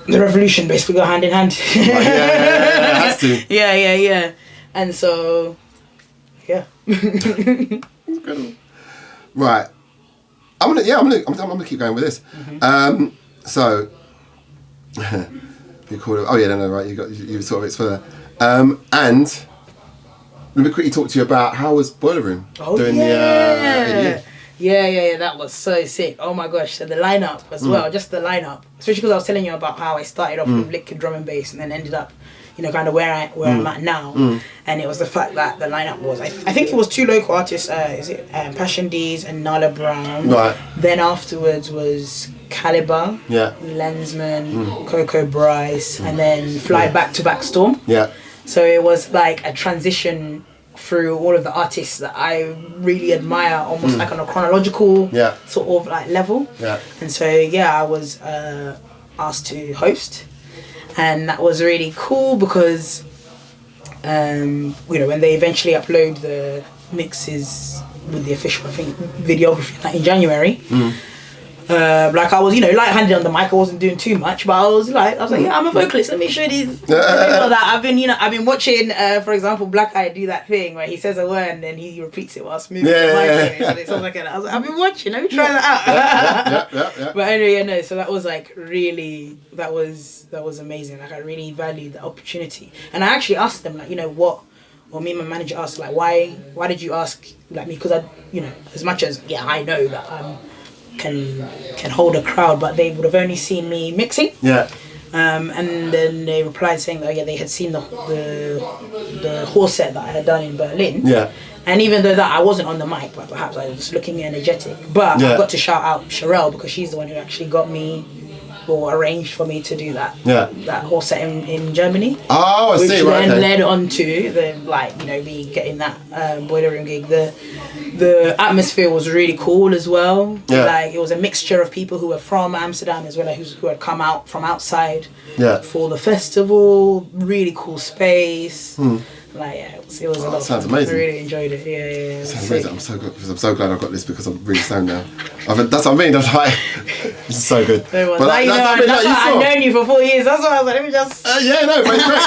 the revolution basically go hand in hand. It has to. Yeah. And so, yeah. Incredible. Right. I'm gonna keep going with this. So, you call it. Oh yeah, no, right. You sort of it's further. And let me quickly talk to you about how was Boiler Room doing the. Yeah, that was so sick. Oh my gosh, so the lineup as well, just the lineup. Especially because I was telling you about how I started off with liquid drum and bass and then ended up, kind of where I'm at now. And it was the fact that the lineup was, I think it was two local artists, Passion D's and Nala Brown. Right. Then afterwards was Caliber, Lensman, Coco Bryce, and then Fly Back to Back Storm. Yeah. So it was like a transition through all of the artists that I really admire, almost like on a chronological sort of like level. Yeah. And so I was asked to host, and that was really cool because when they eventually upload the mixes with the official, I think, videography like in January, Like I was, light-handed on the mic. I wasn't doing too much, but I was like, yeah, I'm a vocalist. Let me show these people that I've been watching. For example, Black Eye do that thing where he says a word and then he repeats it whilst moving the mic. So it sounds like I was like, I've been watching. Let me try that out. Yeah. But anyway, so that was like really, that was amazing. Like I really valued the opportunity, and I actually asked them, like, Or me and my manager asked, like, why did you ask like me? Because I, as much as I know that can hold a crowd, but they would have only seen me mixing. Yeah. And then they replied saying, they had seen the horse set that I had done in Berlin. Yeah. And even though that I wasn't on the mic, but perhaps I was just looking energetic. But I got to shout out Sherelle because she's the one who actually got me or arranged for me to do that. Yeah. That horse set in Germany. Oh, I see. Which then led on to the me getting that boiler room gig. The atmosphere was really cool as well. Yeah. Like it was a mixture of people who were from Amsterdam as well as who had come out from outside. Yeah. For the festival. Really cool space. Like it was a lot. Sounds amazing. I really enjoyed it. Yeah. Sounds amazing. I'm so glad I got this because I'm really stoned now. That's what I mean. That's like this is so good. But I've known you for 4 years. That's why I was like, let me just. But it's great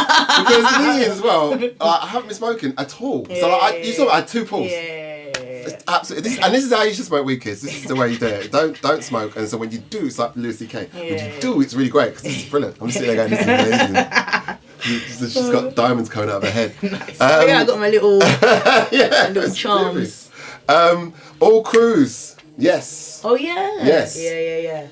because the thing is as well. I haven't been smoking at all. So you saw I had 2 pulls. It's absolutely. And this is how you should smoke weed, kids. This is the way you do it. Don't smoke. And so when you do, it's like Louis C.K. When you do, it's really great because this is brilliant. I'm just sitting there going, this is amazing. She's got diamonds coming out of her head. Nice. I got my little, little charms. All Cruise, yes. Oh yeah. Yes. Yeah.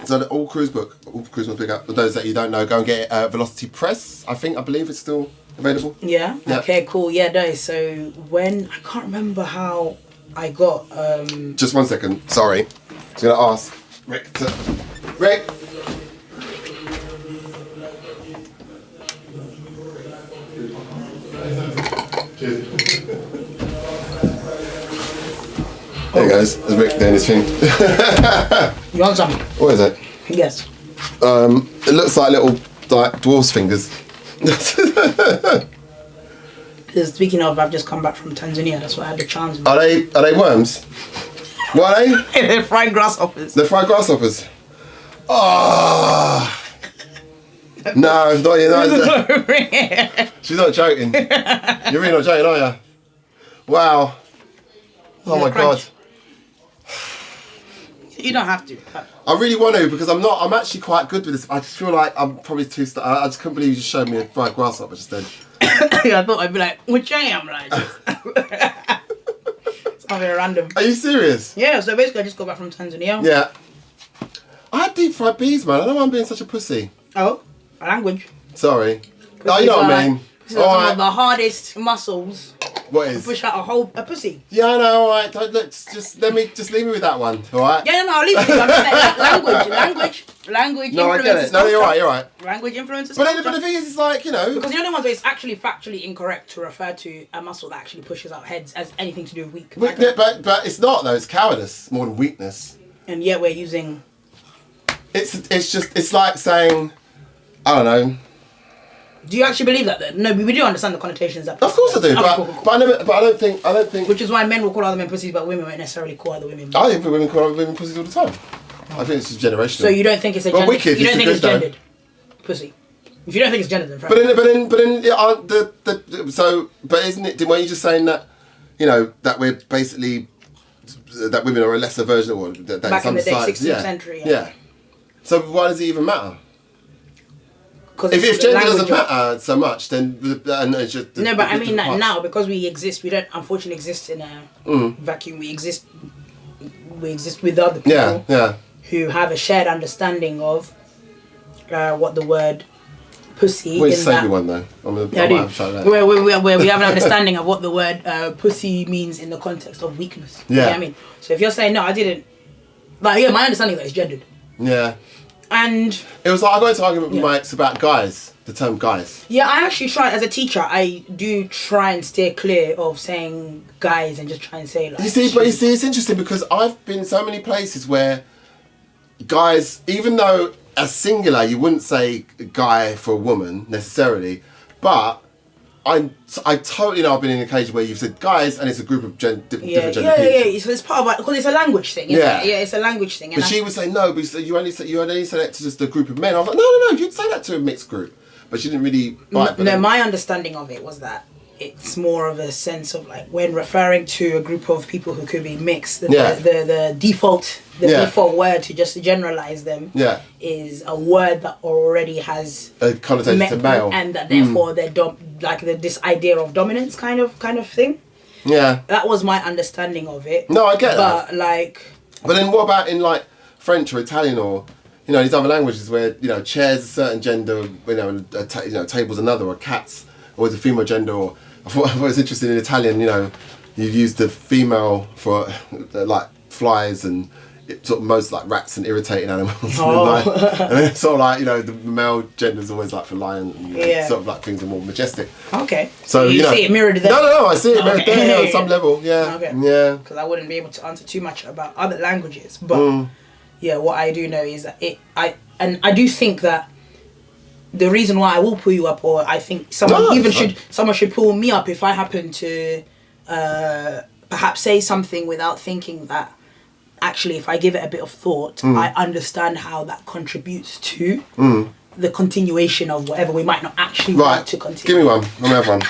So the All Cruise book, All Cruise must pick up. For those that you don't know, go and get it. Velocity Press. I believe it's still available. Yeah. Okay. Cool. Yeah. No. So when I can't remember how I got. Just 1 second. Sorry. I was gonna ask Rick. There he goes. There's Rick doing his thing. You want some? What is it? Yes. It looks like little dwarf's fingers. Because speaking of, I've just come back from Tanzania. That's why I had the chance. Are they worms? What are they? They're fried grasshoppers. They're fried grasshoppers. Oh. No, not you. She's not joking. You're really not joking, are you? Wow. Oh my God. You don't have to. I really want to because I'm actually quite good with this. I just feel like I'm probably too. I just couldn't believe you just showed me a fried grasshopper just then. I thought I'd be like, which I am like. Something random. Are you serious? Yeah. So basically, I just got back from Tanzania. Yeah. I had deep fried bees, man. I don't know why I'm being such a pussy. Oh, language. Sorry. Oh, you know what I mean. One of the hardest muscles. What is? To push out a pussy. Yeah, I know. All right. Just leave me with that one. All right. Yeah, no, I'll leave it. I'm just saying, language. No, I get it. No, you're right. Language influences. But the thing is, it's like because the only ones where it's actually factually incorrect to refer to a muscle that actually pushes out heads as anything to do with weak. But it's not though. It's cowardice more than weakness. And yet we're using. It's like saying, I don't know. Do you actually believe that then? No, we do understand the connotations that. Of course I do, cool. but I don't think. Which is why men will call other men pussies, but women won't necessarily call other women. I think women call other women pussies all the time. I think it's just generational. So you don't think it's a gendered? Wicked, you don't think it's gendered? Pussy. If you don't think it's gendered, then fair. But isn't it? Weren't you just saying that? That we're basically that women are a lesser version of that. Back in the day, 16th century. Yeah. So why does it even matter? If gender doesn't matter so much, then it's just no. But I mean that now because we exist, we don't unfortunately exist in a vacuum. We exist with other people who have a shared understanding of what the word pussy. Well, say one though. Where we have an understanding of what the word pussy means in the context of weakness. Yeah. You know what I mean? So if you're saying no, I didn't. Like my understanding that it's gendered. Yeah. And it was like I got into argument with my ex about guys, the term guys. Yeah, I actually try as a teacher. I do try and steer clear of saying guys and just try and say like. You see, it's interesting because I've been in so many places where guys, even though as singular, you wouldn't say guy for a woman necessarily, but I totally know I've been in an occasion where you've said guys and it's a group of different gender people. Yeah. So it's part of because it's a language thing. Isn't it? Yeah, it's a language thing. But she would say no, but you only said that to just a group of men. I was like, no, you'd say that to a mixed group. But she didn't really bite. No, my understanding of it was that it's more of a sense of like when referring to a group of people who could be mixed, the default word to just generalize them is a word that already has a connotation to male, and that therefore they're this idea of dominance kind of thing. Yeah, that was my understanding of it. No, I get that. But then what about in like French or Italian or these other languages where chairs a certain gender, tables another, or cats always a female gender, or I thought it was interesting in Italian, you use the female for like flies and sort of most like rats and irritating animals. And then sort of like, the male gender is always like for lions and sort of like things are more majestic. Okay. So you see it mirrored there? No, I see it mirrored there on some level, yeah. Okay. Yeah. Because I wouldn't be able to answer too much about other languages, but what I do know is that I do think that the reason why I will pull you up, or I think someone should pull me up if I happen to perhaps say something without thinking that actually if I give it a bit of thought, I understand how that contributes to the continuation of whatever we might not actually want to continue. Give me one. Let me have one.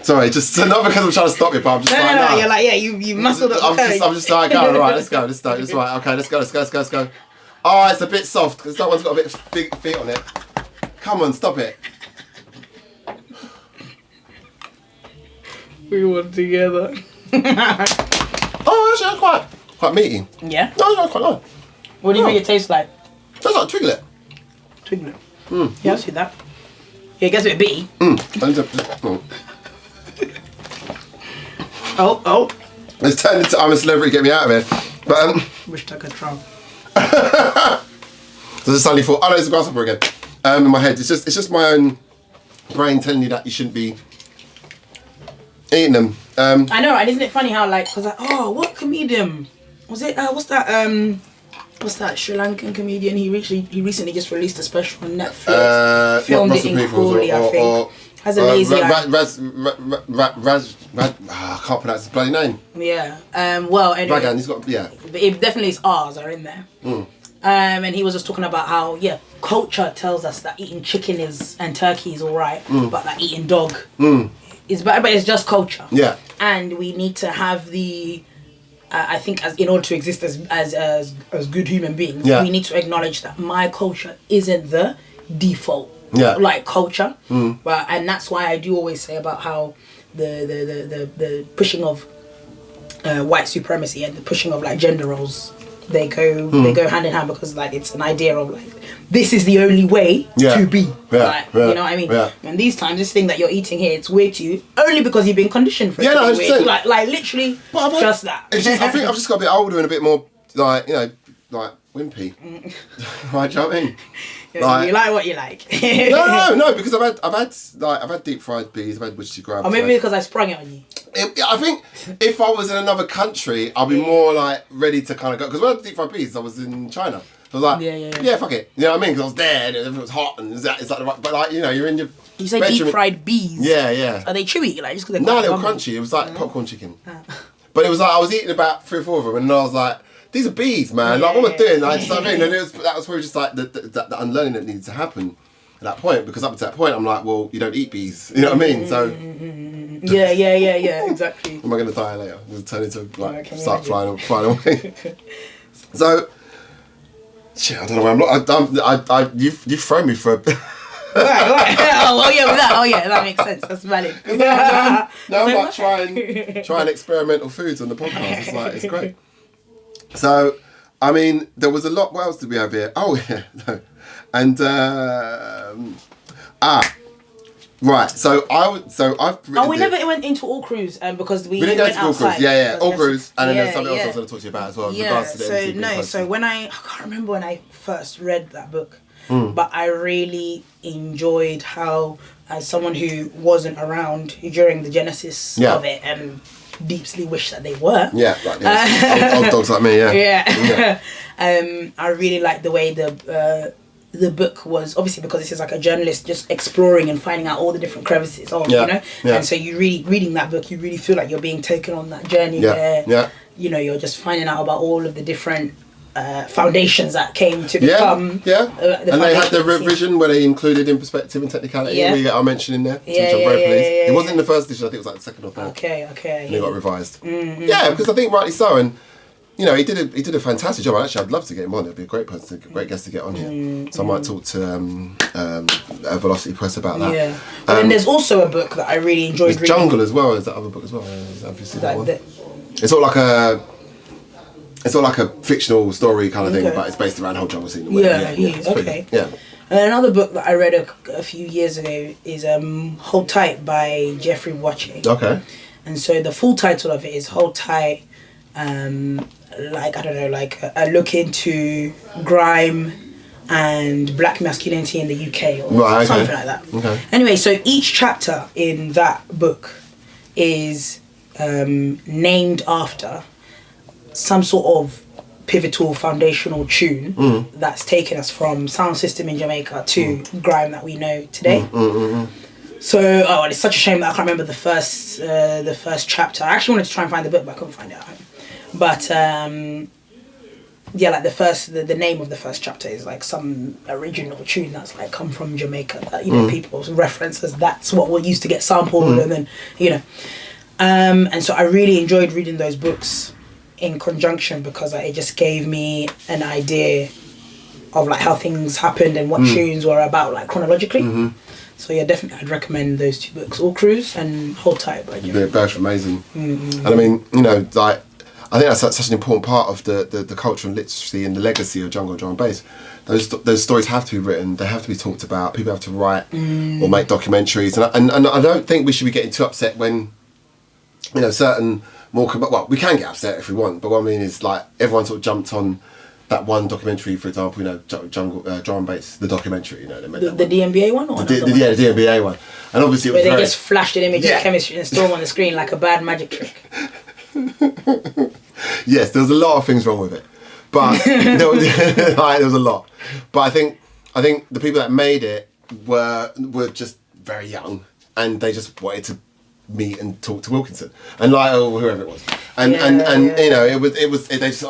Sorry, just not because I'm trying to stop you, but I'm just no. You're like, you muscled up. I'm just like, all right, let's go. Let's right. Okay, let's go. Oh, it's a bit soft because that one's got a bit big feet on it. Come on, stop it. We were together. Oh, actually, that's quite meaty. Yeah? No, that's quite nice. What do you think it tastes like? Tastes like Twiglet. Yeah, I see that. Yeah, it gets a bit bitty. Oh. It's turned into I'm a Celebrity, get me out of here. But Wish I could try. So I suddenly thought, it's a grasshopper again. In my head, it's just my own brain telling you that you shouldn't be eating them. I know, and isn't it funny how what comedian was it? What's that Sri Lankan comedian? He recently just released a special on Netflix. Filmed it in Crawley, I think. Has a lazy eye. I can't pronounce his bloody name. Yeah. Well, anyway. Ragan, he's got But it definitely his R's are in there. And he was just talking about how culture tells us that eating chicken and turkey is alright, but that eating dog is better. But it's just culture. Yeah. And we need to have the. I think in order to exist as good human beings, we need to acknowledge that my culture isn't the default culture. But and that's why I do always say about how the pushing of white supremacy and the pushing of gender roles, they go hand in hand, because it's an idea of this is the only way to be. You know what I mean? And these times, this thing that you're eating here, it's weird to you only because you've been conditioned for it to be weird. Literally, just that. I think I've just got a bit older and a bit more wimpy. Right, do you know what I mean? You like what you like. No, because I've had deep fried bees, I've had witchy grabs. Or maybe because I sprung it on you. I think if I was in another country, I'd be more ready to kind of go. Because when I had deep fried bees, I was in China. I was like, fuck it. You know what I mean? Because I was there and it was hot and it's like the right. But you're in your. You say deep fried bees? Yeah. Are they chewy? Just because no, they were crunchy. It was like popcorn chicken. But it was I was eating about 3 or 4 of them, and I was like, these are bees, man. What am I doing? You know what I mean? And that was probably just the unlearning that needed to happen at that point. Because up to that point, I'm like, well, you don't eat bees. You know what I mean? So. Yeah, exactly. Am I going to die later? Just turn into start flying away. So. Shit, I don't know where I'm. You've thrown me for a bit. Right. That makes sense. That's valid. Now I'm like trying experimental foods on the podcast. It's great. So, I mean, there was a lot. What else did we have here? Oh yeah, no. And right. So I've. We never went into all crews because we didn't go went into all outside. crews. Yeah, all crews, and then there's something else I was going to talk to you about as well. Yeah. So when I can't remember when I first read that book, but I really enjoyed how, as someone who wasn't around during the genesis of it, and deeply wish that they were. Yeah, old dogs like me. Yeah. I really like the way the book was obviously because this is like a journalist just exploring and finding out all the different crevices of, you know, and so you really reading that book, you really feel like you're being taken on that journey where you know, you're just finding out about all of the different foundations that came to become and they had the revision where they included in perspective and technicality we get our mention in there, which I'm very pleased. It wasn't in the first edition, I think it was like the second or third. Okay. And it got revised. Because I think rightly so, and you know, he did a fantastic job. Actually, I'd love to get him on. It'd be a great person, great guest to get on here. So I might talk to Velocity Press about that. Yeah. And then there's also a book that I really enjoyed reading. Jungle as well. Is that other book as well? Have you seen that one? It's all like a fictional story kind of thing, but it's based around the whole jungle scene. Okay. And another book that I read a few years ago is Hold Tight by Jeffrey Watching. Okay. And so the full title of it is Hold Tight, like, I don't know, like a look into grime and black masculinity in the UK or something like that. Okay. Anyway, so each chapter in that book is named after some sort of pivotal foundational tune that's taken us from sound system in Jamaica to grime that we know today. So, it's such a shame that I can't remember the first chapter. I actually wanted to try and find the book, but I couldn't find it at home. But like the name of the first chapter is like some original tune that's like come from Jamaica that, you know, people reference as that's what we used to get sampled, and then, you know. And so I really enjoyed reading those books in conjunction because it just gave me an idea of like how things happened and what tunes were about, like chronologically. So yeah, definitely I'd recommend those two books, All Cruise and Hold Tight by Jeffrey. They're both amazing. And I mean, you know, like, I think that's such an important part of the culture and literacy and the legacy of jungle drum and bass. Those stories have to be written, they have to be talked about, people have to write or make documentaries, and I don't think we should be getting too upset when, you know, certain more, well, we can get upset if we want, but what I mean is, like, everyone sort of jumped on that one documentary, for example, you know, jungle drum and bass, the documentary, you know, they made the DMBA one, or the DMBA one, and obviously it was where they just flashed an image of chemistry and storm on the screen like a bad magic trick. Yes, there was a lot of things wrong with it, but there was a lot. But I think the people that made it were just very young, and they just wanted to meet and talk to Wilkinson and like, or whoever it was, and you know, it was they just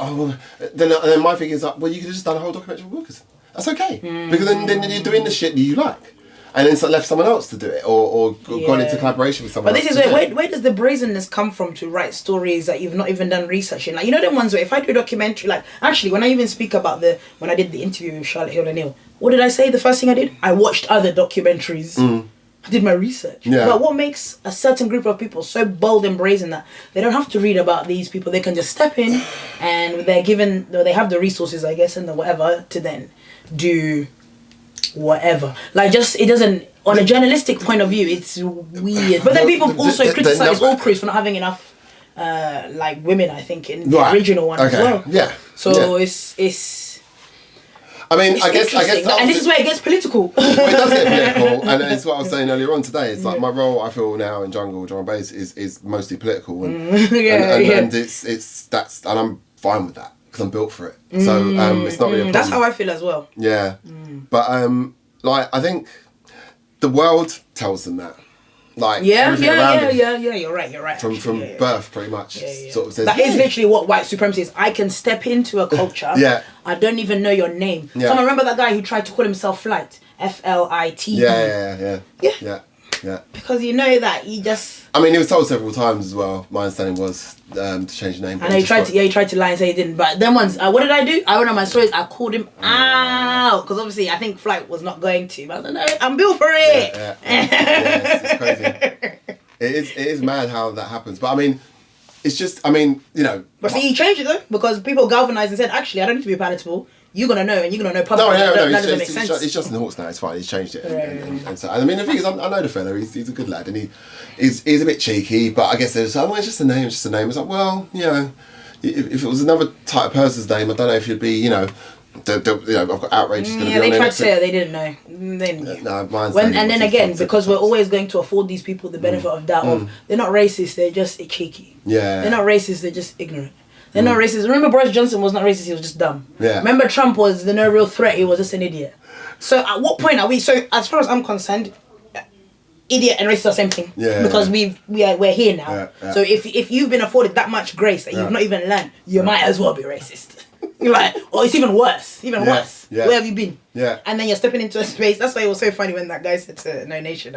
then my thing is like, well, you could have just done a whole documentary with Wilkinson. That's okay, because then you're doing the shit that you like. And then left someone else to do it, or gone into collaboration with someone else. But this is where does the brazenness come from to write stories that you've not even done research in? Like, you know, the ones where if I do a documentary, like, actually, when I even speak about when I did the interview with Charlotte Hill O'Neill, what did I say? The first thing I did? I watched other documentaries. I did my research. But what makes a certain group of people so bold and brazen that they don't have to read about these people, they can just step in and they have the resources, I guess, and the whatever to then do whatever, like, just it doesn't, on a journalistic point of view, it's weird. But then people also criticize All Cruise for not having enough like women, I think, in the original one as well. So it's I mean, I guess and this is where it gets political. Well, it does get political, and it's what I was saying earlier on today. It's like my role, I feel now in jungle drum and bass is mostly political, and it's that's, and I'm fine with that because I'm built for it. So it's not really a problem. That's how I feel as well. Yeah, but like, I think the world tells them that. Like, you're right. From birth, pretty much. Sort of says, that is literally what white supremacy is. I can step into a culture. I don't even know your name. So I remember that guy who tried to call himself Flight, Flit. Yeah. Because you know that he just. I mean, he was told several times as well. My understanding was to change the name. I know he tried to lie and say he didn't. But then once, what did I do? I went on my stories. I called him out because obviously I think Flight was not going to. But I don't know. I'm built for it. It's crazy. It is mad how that happens. But I mean, it's just. I mean, you know. But see, he changed it though because people galvanized and said, actually, I don't need to be palatable. You're gonna know, and you're gonna know publicly. No. That doesn't make sense. It's just in the Hawks now. It's fine. He's changed it, and so. And I mean, the thing is, I know the fella. He's a good lad, and he's a bit cheeky. But I guess there's it's just a name. It's just a name. It's like, well, you know, if it was another type of person's name, I don't know if you'd be, you know, I've got outrageous. Yeah, they tried to say it. They didn't know. They didn't. No, mine's and then again, because we're always going to afford these people the benefit of doubt. They're not racist. They're just cheeky. Yeah. They're not racist. They're just ignorant. They're not racist. Remember, Boris Johnson was not racist. He was just dumb. Yeah. Remember, Trump was the no real threat. He was just an idiot. So at what point are we? So as far as I'm concerned, idiot and racist are the same thing. Yeah. Because we're here now. Yeah, yeah. So if you've been afforded that much grace that you've not even learned, you might as well be racist. You're like, or it's even worse. Worse. Yeah. Where have you been? Yeah. And then you're stepping into a space. That's why it was so funny when that guy said to No Nation,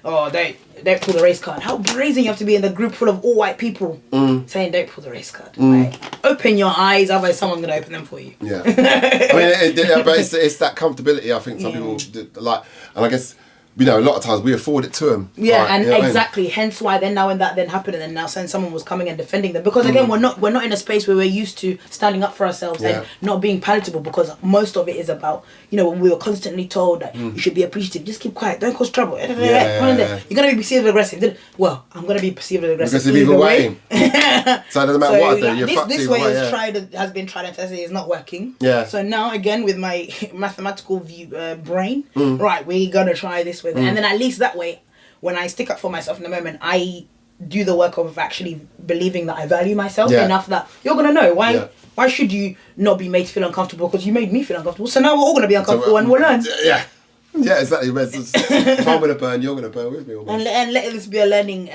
"Oh, don't pull the race card." How brazen you have to be in the group full of all white people saying don't pull the race card. Like, open your eyes, otherwise someone's gonna open them for you. Yeah. I mean, but it's that comfortability. I think some people like, and I guess. A lot of times we afford it to them. Yeah, right? and you know exactly. Hence why then now when that then happened, and then now someone was coming and defending them, because again we're not in a space where we're used to standing up for ourselves and not being palatable, because most of it is about when we were constantly told that you should be appreciative, just keep quiet, don't cause trouble. You're gonna be perceived as aggressive. Well, I'm gonna be perceived as aggressive either way. So it doesn't matter what I do. You're fucked this either way way. has been tried and tested. It's not working. Yeah. So now again with my mathematical brain, right, we're gonna try this way, and then at least that way, when I stick up for myself in the moment, I do the work of actually believing that I value myself enough that you're gonna know why. Yeah. Why should you not be made to feel uncomfortable? Because you made me feel uncomfortable. So now we're all gonna be uncomfortable and we'll learn. Yeah. Yeah, exactly. If I'm gonna burn, you're gonna burn with me. And let this be a learning.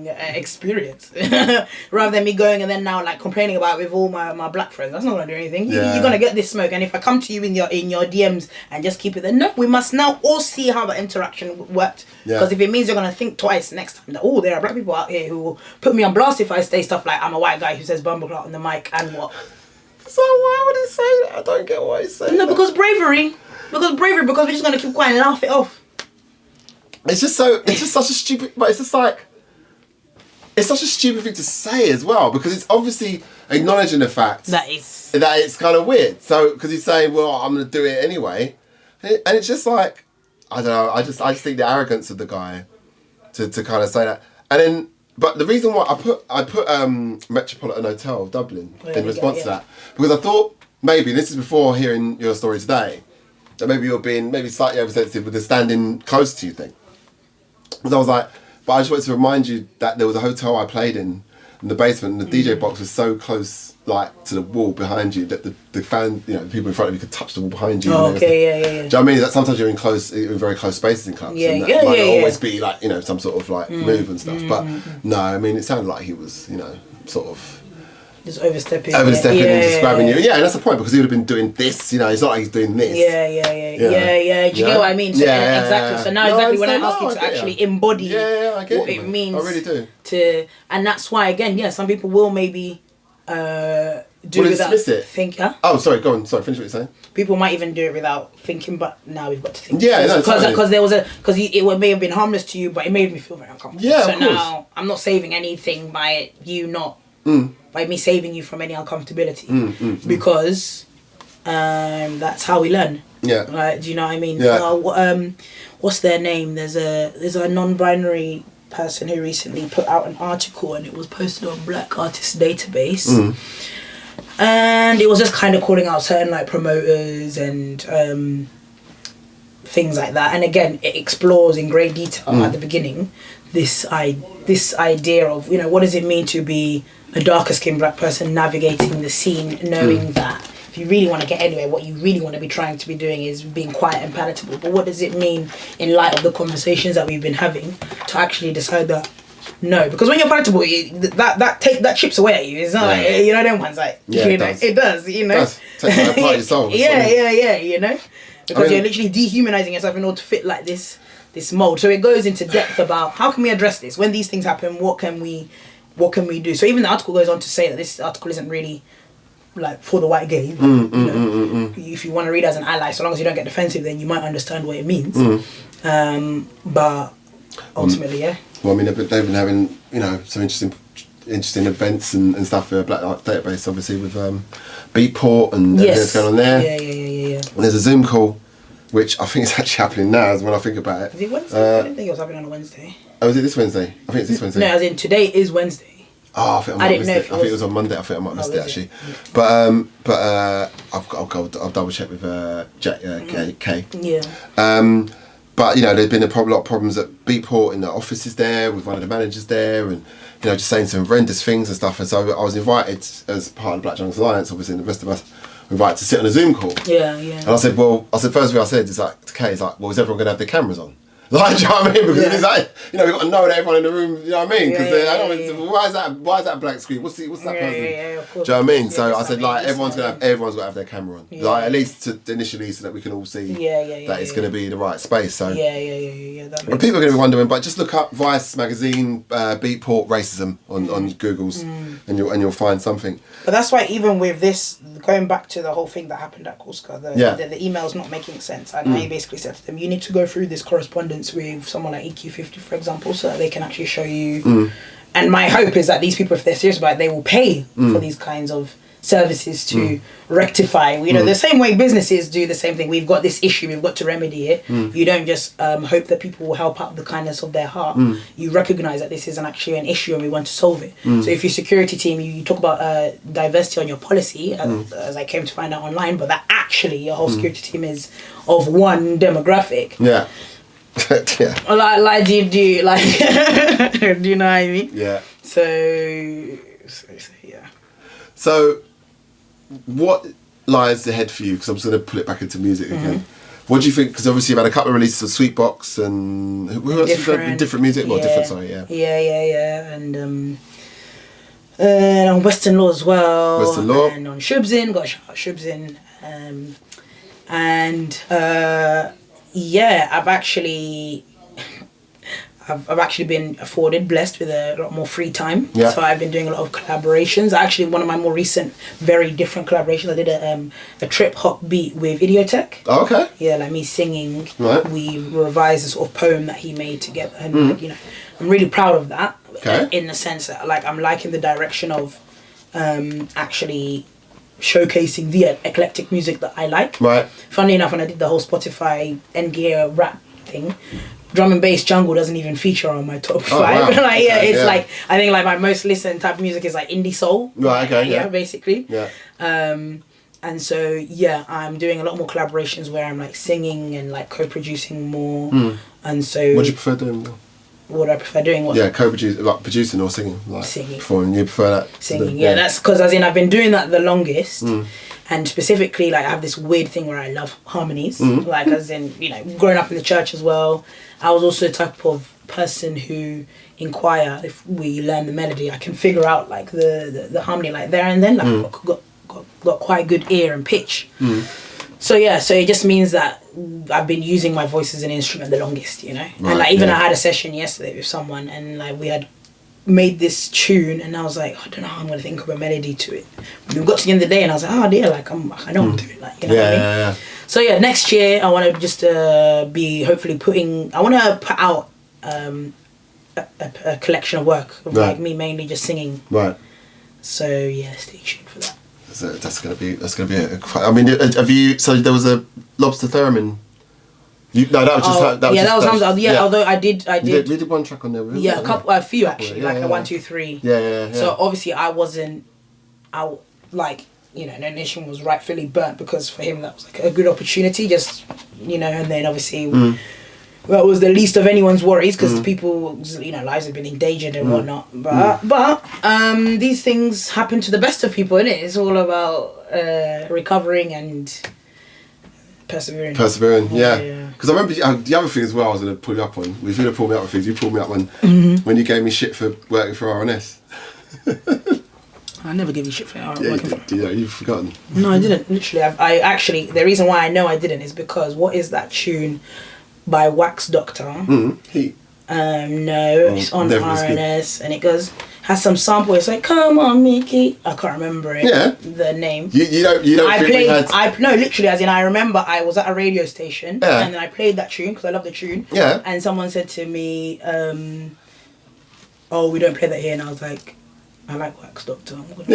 Experience, rather than me going and then now like complaining about it with all my black friends. That's not gonna do anything. You're gonna get this smoke. And if I come to you in your DMs and just keep it there, no, we must now all see how the interaction worked. Because if it means you're gonna think twice next time that there are black people out here who will put me on blast if I say stuff like I'm a white guy who says bumbleclot on the mic and what. So why would he say that? I don't get why he's saying that. No, because bravery. Because we're just gonna keep quiet and laugh it off. It's just such a stupid, but it's just like, it's such a stupid thing to say as well, because it's obviously acknowledging the fact that it's kind of weird. So, because he's saying, well, I'm gonna do it anyway, and it's just like, I don't know, I just think the arrogance of the guy to kind of say that, and then. But the reason why I put Metropolitan Hotel Dublin in response to that, because I thought maybe, this is before hearing your story today, that maybe you're being slightly oversensitive with the standing close to you thing. Because I was like, but I just wanted to remind you that there was a hotel I played in the basement, and the DJ box was so close, like to the wall behind you, that the fan, the people in front of you could touch the wall behind you. Oh, okay, yeah. Do you know what I mean? That sometimes you're in very close spaces in clubs. Yeah, and that might not always be like, some sort of like move and stuff. But no, I mean, it sounded like he was, sort of just overstepping and just grabbing you. Yeah, and that's the point, because he would have been doing this. It's not like he's doing this. Yeah. Do you get what I mean? So, exactly. So now when I ask you to actually embody what it means, I really do. And that's why again, some people will maybe do it without thinking. Huh? Oh, sorry. Go on. Sorry. Finish what you're saying. People might even do it without thinking, but now we've got to think. Yeah, because it may have been harmless to you, but it made me feel very uncomfortable. Yeah, so now I'm not saving anything by you not. By me saving you from any uncomfortability, because that's how we learn. Yeah. Like, do you know what I mean? Yeah. What's their name? There's a non-binary person who recently put out an article, and it was posted on Black Artist Database, and it was just kind of calling out certain like promoters and things like that. And again, it explores in great detail at the beginning this idea of what does it mean to be a darker skinned black person navigating the scene, knowing that if you really want to get anywhere, what you really want to be trying to be doing is being quiet and palatable. But what does it mean in light of the conversations that we've been having to actually decide that no? Because when you're palatable, that chips away at you. It's not like them ones like it does. It does. It does. Takes away part of your soul. Yeah. Because you're literally dehumanizing yourself in order to fit like this mold. So it goes into depth about how can we address this when these things happen. What can we do? So even the article goes on to say that this article isn't really like for the white gay. If you want to read it as an ally, so long as you don't get defensive, then you might understand what it means. But ultimately, Well, I mean, they've been having some interesting events and stuff for Black Art Database, obviously with Beatport and everything that's going on there. Yeah. And there's a Zoom call, which I think is actually happening now. When I think about it, is it Wednesday? I didn't think it was happening on a Wednesday. Oh, is it this Wednesday? I think it's this Wednesday. No, as in today is Wednesday. Oh, I think I think it was on Monday. I think I might have missed it actually. But I'll double check with Kay. Yeah. But there's been a lot of problems at Beatport in the offices there with one of the managers there, and you know, just saying some horrendous things and stuff. And so I was invited as part of the Black Junks Alliance, obviously, and the rest of us were invited to sit on a Zoom call. Yeah. And I said, first thing I said is like, okay, is like, well, is everyone going to have their cameras on? Like, do you know what I mean? Because it's like, you know, we've got to know that everyone in the room, you know what I mean? Because why is that a blank screen? What's that person? Yeah, of course. Do you know what I mean? So I said, like, everyone's got to have their camera on. Like, at least initially, so that we can all see that it's going to be the right space. So and people are going to be wondering, but just look up Vice magazine, Beatport racism on Google's, and you'll find something. But that's why even with this, going back to the whole thing that happened at Corsica, the email's not making sense. And I basically said to them, you need to go through this correspondence with someone like EQ50, for example, so that they can actually show you. And my hope is that these people, if they're serious about it, they will pay for these kinds of services to rectify. You know, the same way businesses do the same thing. We've got this issue, we've got to remedy it. You don't just hope that people will help out the kindness of their heart. You recognise that this is actually an issue and we want to solve it. So if your security team, you talk about diversity on your policy, as I came to find out online, but that actually your whole security team is of one demographic. Yeah. Like do you like do you know what I mean? Yeah. So yeah. So what lies ahead for you? Because I'm just going to pull it back into music again. What do you think? Because obviously you've had a couple of releases of Sweetbox and who else has done different music? Well, different, sorry, yeah. And on Western Law as well. Western Law. And on Shubzin, got shout out Shubzin. Yeah, I've actually been blessed with a lot more free time. Yeah. So I've been doing a lot of collaborations. Actually, one of my more recent, very different collaborations, I did a trip hop beat with Idiotech. Oh, okay. Yeah, like me singing. Right. We revised a sort of poem that he made together, and like, you know, I'm really proud of that. Okay. In the sense that, like, I'm liking the direction of actually showcasing the eclectic music that I like. Right. Funnily enough, when I did the whole Spotify end gear rap thing, drum and bass jungle doesn't even feature on my top 5. Wow. Like, it's like, I think like my most listened type of music is like indie soul. Right. Okay. Yeah. Basically. Yeah. And so yeah, I'm doing a lot more collaborations where I'm like singing and like co-producing more. And so. What do you prefer doing? What do I prefer doing? What? Yeah, co-producing, like producing or singing? Like singing. Performing, you prefer that? Singing, yeah. That's because as in I've been doing that the longest. And specifically, like, I have this weird thing where I love harmonies. Like, as in, you know, growing up in the church as well, I was also the type of person who, in choir, if we learn the melody, I can figure out, like, the harmony, like, there and then. Like, got quite good ear and pitch. So yeah, so it just means that I've been using my voice as an instrument the longest, you know. Right, and like even I had a session yesterday with someone, and like we had made this tune, and I was like, I don't know how I'm gonna think of a melody to it. We got to the end of the day, and I was like, oh dear, like I know I'm doing, like, you know what I mean? Yeah. So yeah, next year I want to just be hopefully I want to put out a collection of work of like me mainly just singing. Right. So yeah, stay tuned for that. So that's gonna be I mean, have you? So there was a Lobster Theremin. Although I did. We did one track on there. Yeah, a few actually, like a 1, 2, 3. Yeah. So obviously No Nation was rightfully burnt because for him that was like a good opportunity, just, you know, and then obviously that was the least of anyone's worries because people's, you know, lives have been endangered and whatnot. But these things happen to the best of people, innit? It's all about recovering and persevering. Yeah. Because I remember the other thing as well I was going to pull you up on. If you're going to pull me up with things, you pulled me up when you gave me shit for working for RNS. I never give you shit for RNS. Yeah, you've forgotten. No, I didn't. Literally, I actually, the reason why I know I didn't is because what is that tune by Wax Doctor? Heat. No, it's on RNS and it has some sample. It's like, come on, Mickey. I can't remember it. Yeah. The name. You don't no, literally, as in I remember I was at a radio station and then I played that tune because I love the tune. Yeah. And someone said to me, oh, we don't play that here, and I was like, I like Wax Doctor. I'm gonna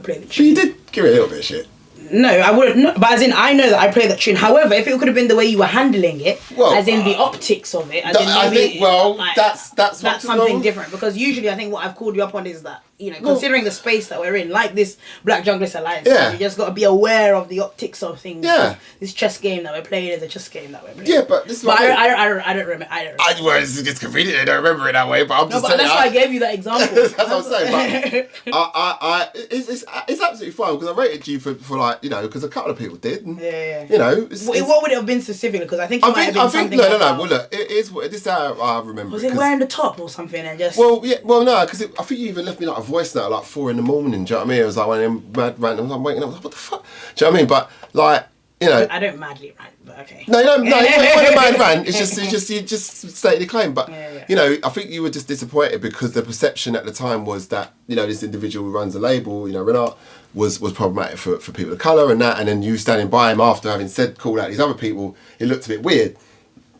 play the tune. But you did give it a little bit of shit. No, I wouldn't. But as in, I know that I play that tune. However, if it could have been the way you were handling it, as in the optics of it, that's something different. Because usually, I think what I've called you up on is that considering the space that we're in, like this Black Junglist Alliance, you just got to be aware of the optics of things. Yeah. This chess game that we're playing is a chess game that we're playing. Yeah, but this is I don't remember. Well, it's convenient. I don't remember it that way, but I'm just saying. That's why I gave you that example. That's what I'm saying. But it's absolutely fine because I rated you for like, because a couple of people did. And, what would it have been specifically? Because I think it might have been something. No. Well, look, this is how I remember. Was it wearing the top or something and just? Well, no, because I think you even left me like a voice note at like 4 a.m. Do you know what I mean? It was like one of them mad random. I'm waking up. I was like, what the fuck? Do you know what I mean? But like, I don't madly rant, but okay. No, you don't a mad rant. It's just you just stated your claim. But I think you were just disappointed because the perception at the time was that this individual who runs a label, Renat, was problematic for people of colour and that, and then you standing by him after having called out these other people, it looked a bit weird.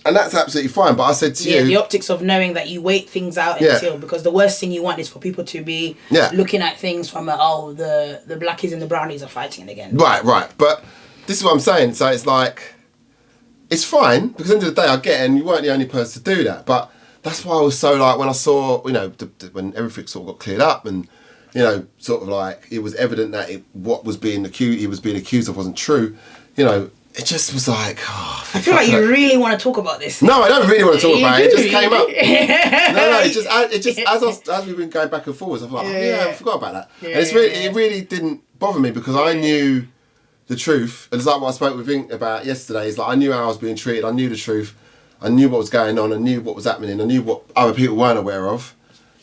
And that's absolutely fine, but I said to you... the optics of knowing that you wait things out until... Because the worst thing you want is for people to be looking at things from the blackies and the brownies are fighting again. Right. But this is what I'm saying. So it's like... It's fine, because at the end of the day, I get it, and you weren't the only person to do that. But that's why I was so like, when I saw, when everything sort of got cleared up and, sort of like, it was evident that what was being accused, he was being accused of wasn't true, it just was like, I feel like you really want to talk about this. No, I don't really want to talk about it. It just came up. It just as we've been going back and forwards, I'm like, I forgot about that. And it really didn't bother me because I knew the truth. And it's like what I spoke with Vink about yesterday. Is like I knew how I was being treated. I knew the truth. I knew what was going on. I knew what was happening. I knew what other people weren't aware of.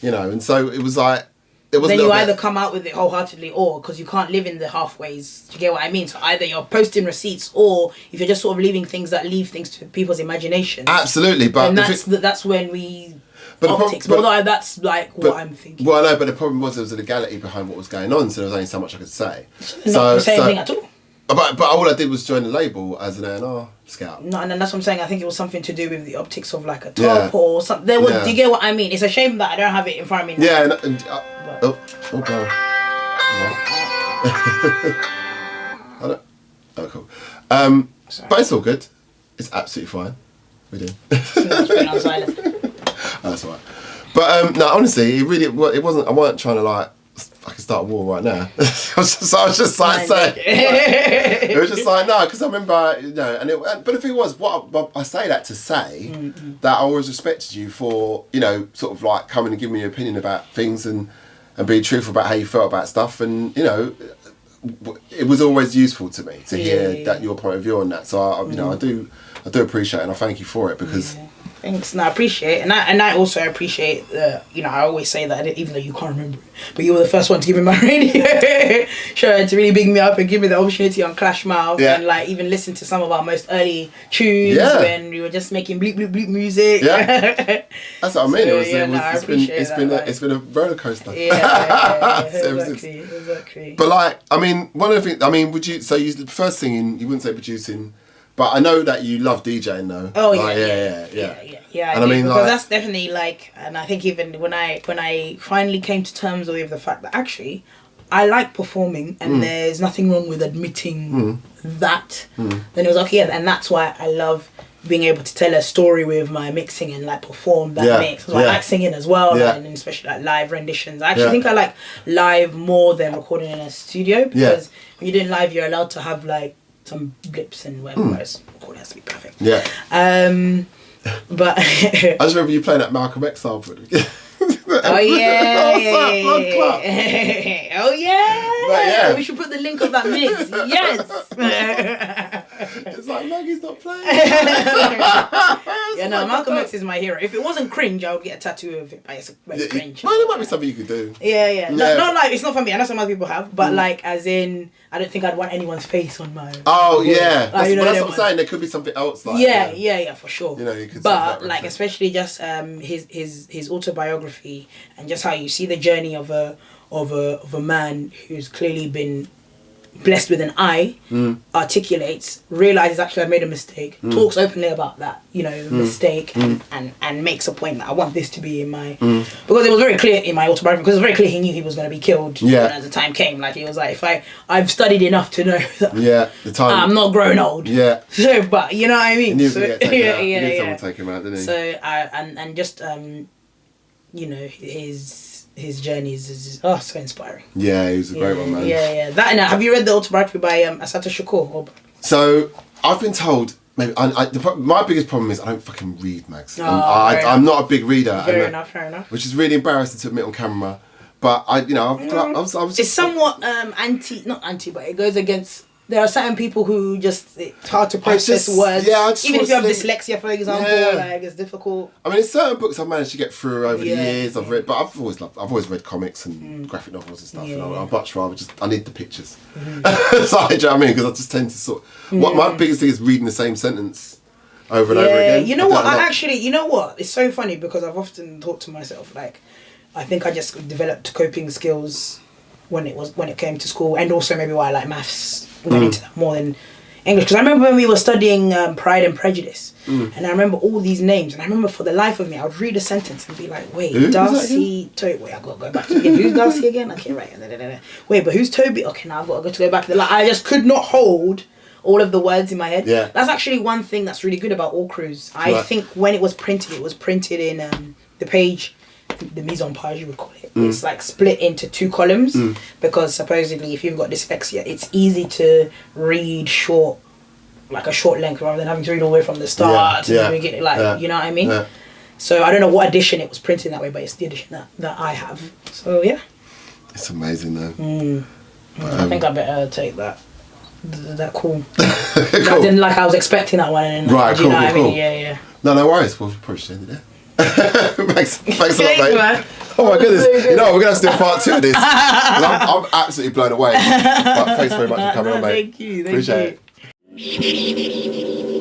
And so it was like. Then you either come out with it wholeheartedly or because you can't live in the halfways. Do you get what I mean? So either you're posting receipts or if you're just sort of leaving things to people's imagination. Absolutely, but and that's when we optics. But that's like what I'm thinking. Well, I know, but the problem was there was a legality behind what was going on, so there was only so much I could say. Not the same thing at all. But all I did was join the label as an A&R scout. No, and then that's what I'm saying. I think it was something to do with the optics of like a top or something. Do you get what I mean? It's a shame that I don't have it in front of me now. Yeah, God. I don't. Oh, cool. But it's all good. It's absolutely fine. We do. That's all right. But no, honestly, it wasn't. I wasn't trying to like. I can start a war right now. I was just like saying. It was just like no, because I remember but the thing was, I say that to say that I always respected you for sort of like coming and giving me your opinion about things and being truthful about how you felt about stuff, and it was always useful to me to hear that your point of view on that. So I do appreciate it, and I thank you for it because. Yeah. Thanks, and I appreciate it, and I also appreciate I always say that even though you can't remember it, but you were the first one to give me my radio show to really big me up and give me the opportunity on Clash Mouth and like even listen to some of our most early tunes when we were just making bleep bleep bleep music. Yeah, that's what I mean. It's been a roller coaster. Exactly. But like, I mean, one of the things. I mean, the first thing you wouldn't say producing. But I know that you love DJing though. Oh yeah. And I mean, because that's definitely like, and I think even when I finally came to terms with the fact that actually, I like performing, and there's nothing wrong with admitting that. Then it was okay, and that's why I love being able to tell a story with my mixing and like perform that mix. So I like singing as well, and especially like live renditions. I actually think I like live more than recording in a studio because when you're doing live, you're allowed to have like some blips and whatever, whereas recording has to be perfect. Yeah. But I just remember you playing that Malcolm X sample. Oh yeah. We should put the link of that mix. Yes. It's like Maggie's not playing. Malcolm X is my hero. If it wasn't cringe, I would get a tattoo of it. But it's cringe. Well, there might be something you could do. Yeah. Not like it's not for me. I know some other people have, but like as in, I don't think I'd want anyone's face on my. Oh yeah, that's what I'm saying. There could be something else like. Yeah, for sure. You could. But like especially just his autobiography and just how you see the journey of a man who's clearly been blessed with an eye, articulates, realizes actually I made a mistake, talks openly about that, mistake, and makes a point that I want this to be in my because it was very clear in my autobiography, because it was very clear he knew he was going to be killed as the time came. Like he was like, if I've studied enough to know that the time I'm not grown old. Yeah. So, but you know what I mean. He knew someone take him out, didn't he? So and just his his journey is so inspiring. Yeah, he was a great one, man. Yeah. That and have you read the autobiography by Assata Shakur? So I've been told. Maybe my biggest problem is I don't fucking read mags. Oh, I'm not a big reader. Fair enough. Which is really embarrassing to admit on camera. But I was just... It's somewhat not anti, but it goes against... There are certain people who it's hard to process words. Yeah, even if you have dyslexia, for example, it's difficult. I mean, there's certain books I've managed to get through over the years. I've read, but I've always read comics and graphic novels and stuff. And I'd much rather I need the pictures. So, do you know what I mean? Because I just tend to what my biggest thing is reading the same sentence over and over again. You know what? It's so funny because I've often thought to myself, like, I think I just developed coping skills when it came to school, and also maybe why I like maths. Went into that more than English, because I remember when we were studying Pride and Prejudice, and I remember all these names, and I remember for the life of me I would read a sentence and be like, wait, Darcy, wait, I gotta go back to again. Who's Darcy again? Okay, right. Wait, but who's Toby? Okay, now I've got to go back to the I just could not hold all of the words in my head. Yeah. That's actually one thing that's really good about All Crews. I think when it was printed in the page, the mise en page you would call it. It's like split into 2 columns because supposedly if you've got dyslexia, it's easy to read short, like a short length, rather than having to read all the way from the start to the beginning. You know what I mean? Yeah. So I don't know what edition it was printed that way, but it's the edition that I have. So yeah. It's amazing though. I think I better take that. That cool. I didn't like I was expecting that one. And right, cool, I mean? cool. Yeah. No worries. We'll approach the end of it. Thanks a lot, mate. Man. Oh my goodness. You know, we're going to have to do a part 2 of this. I'm absolutely blown away. But thanks very much for coming on, mate. Thank you. Appreciate it.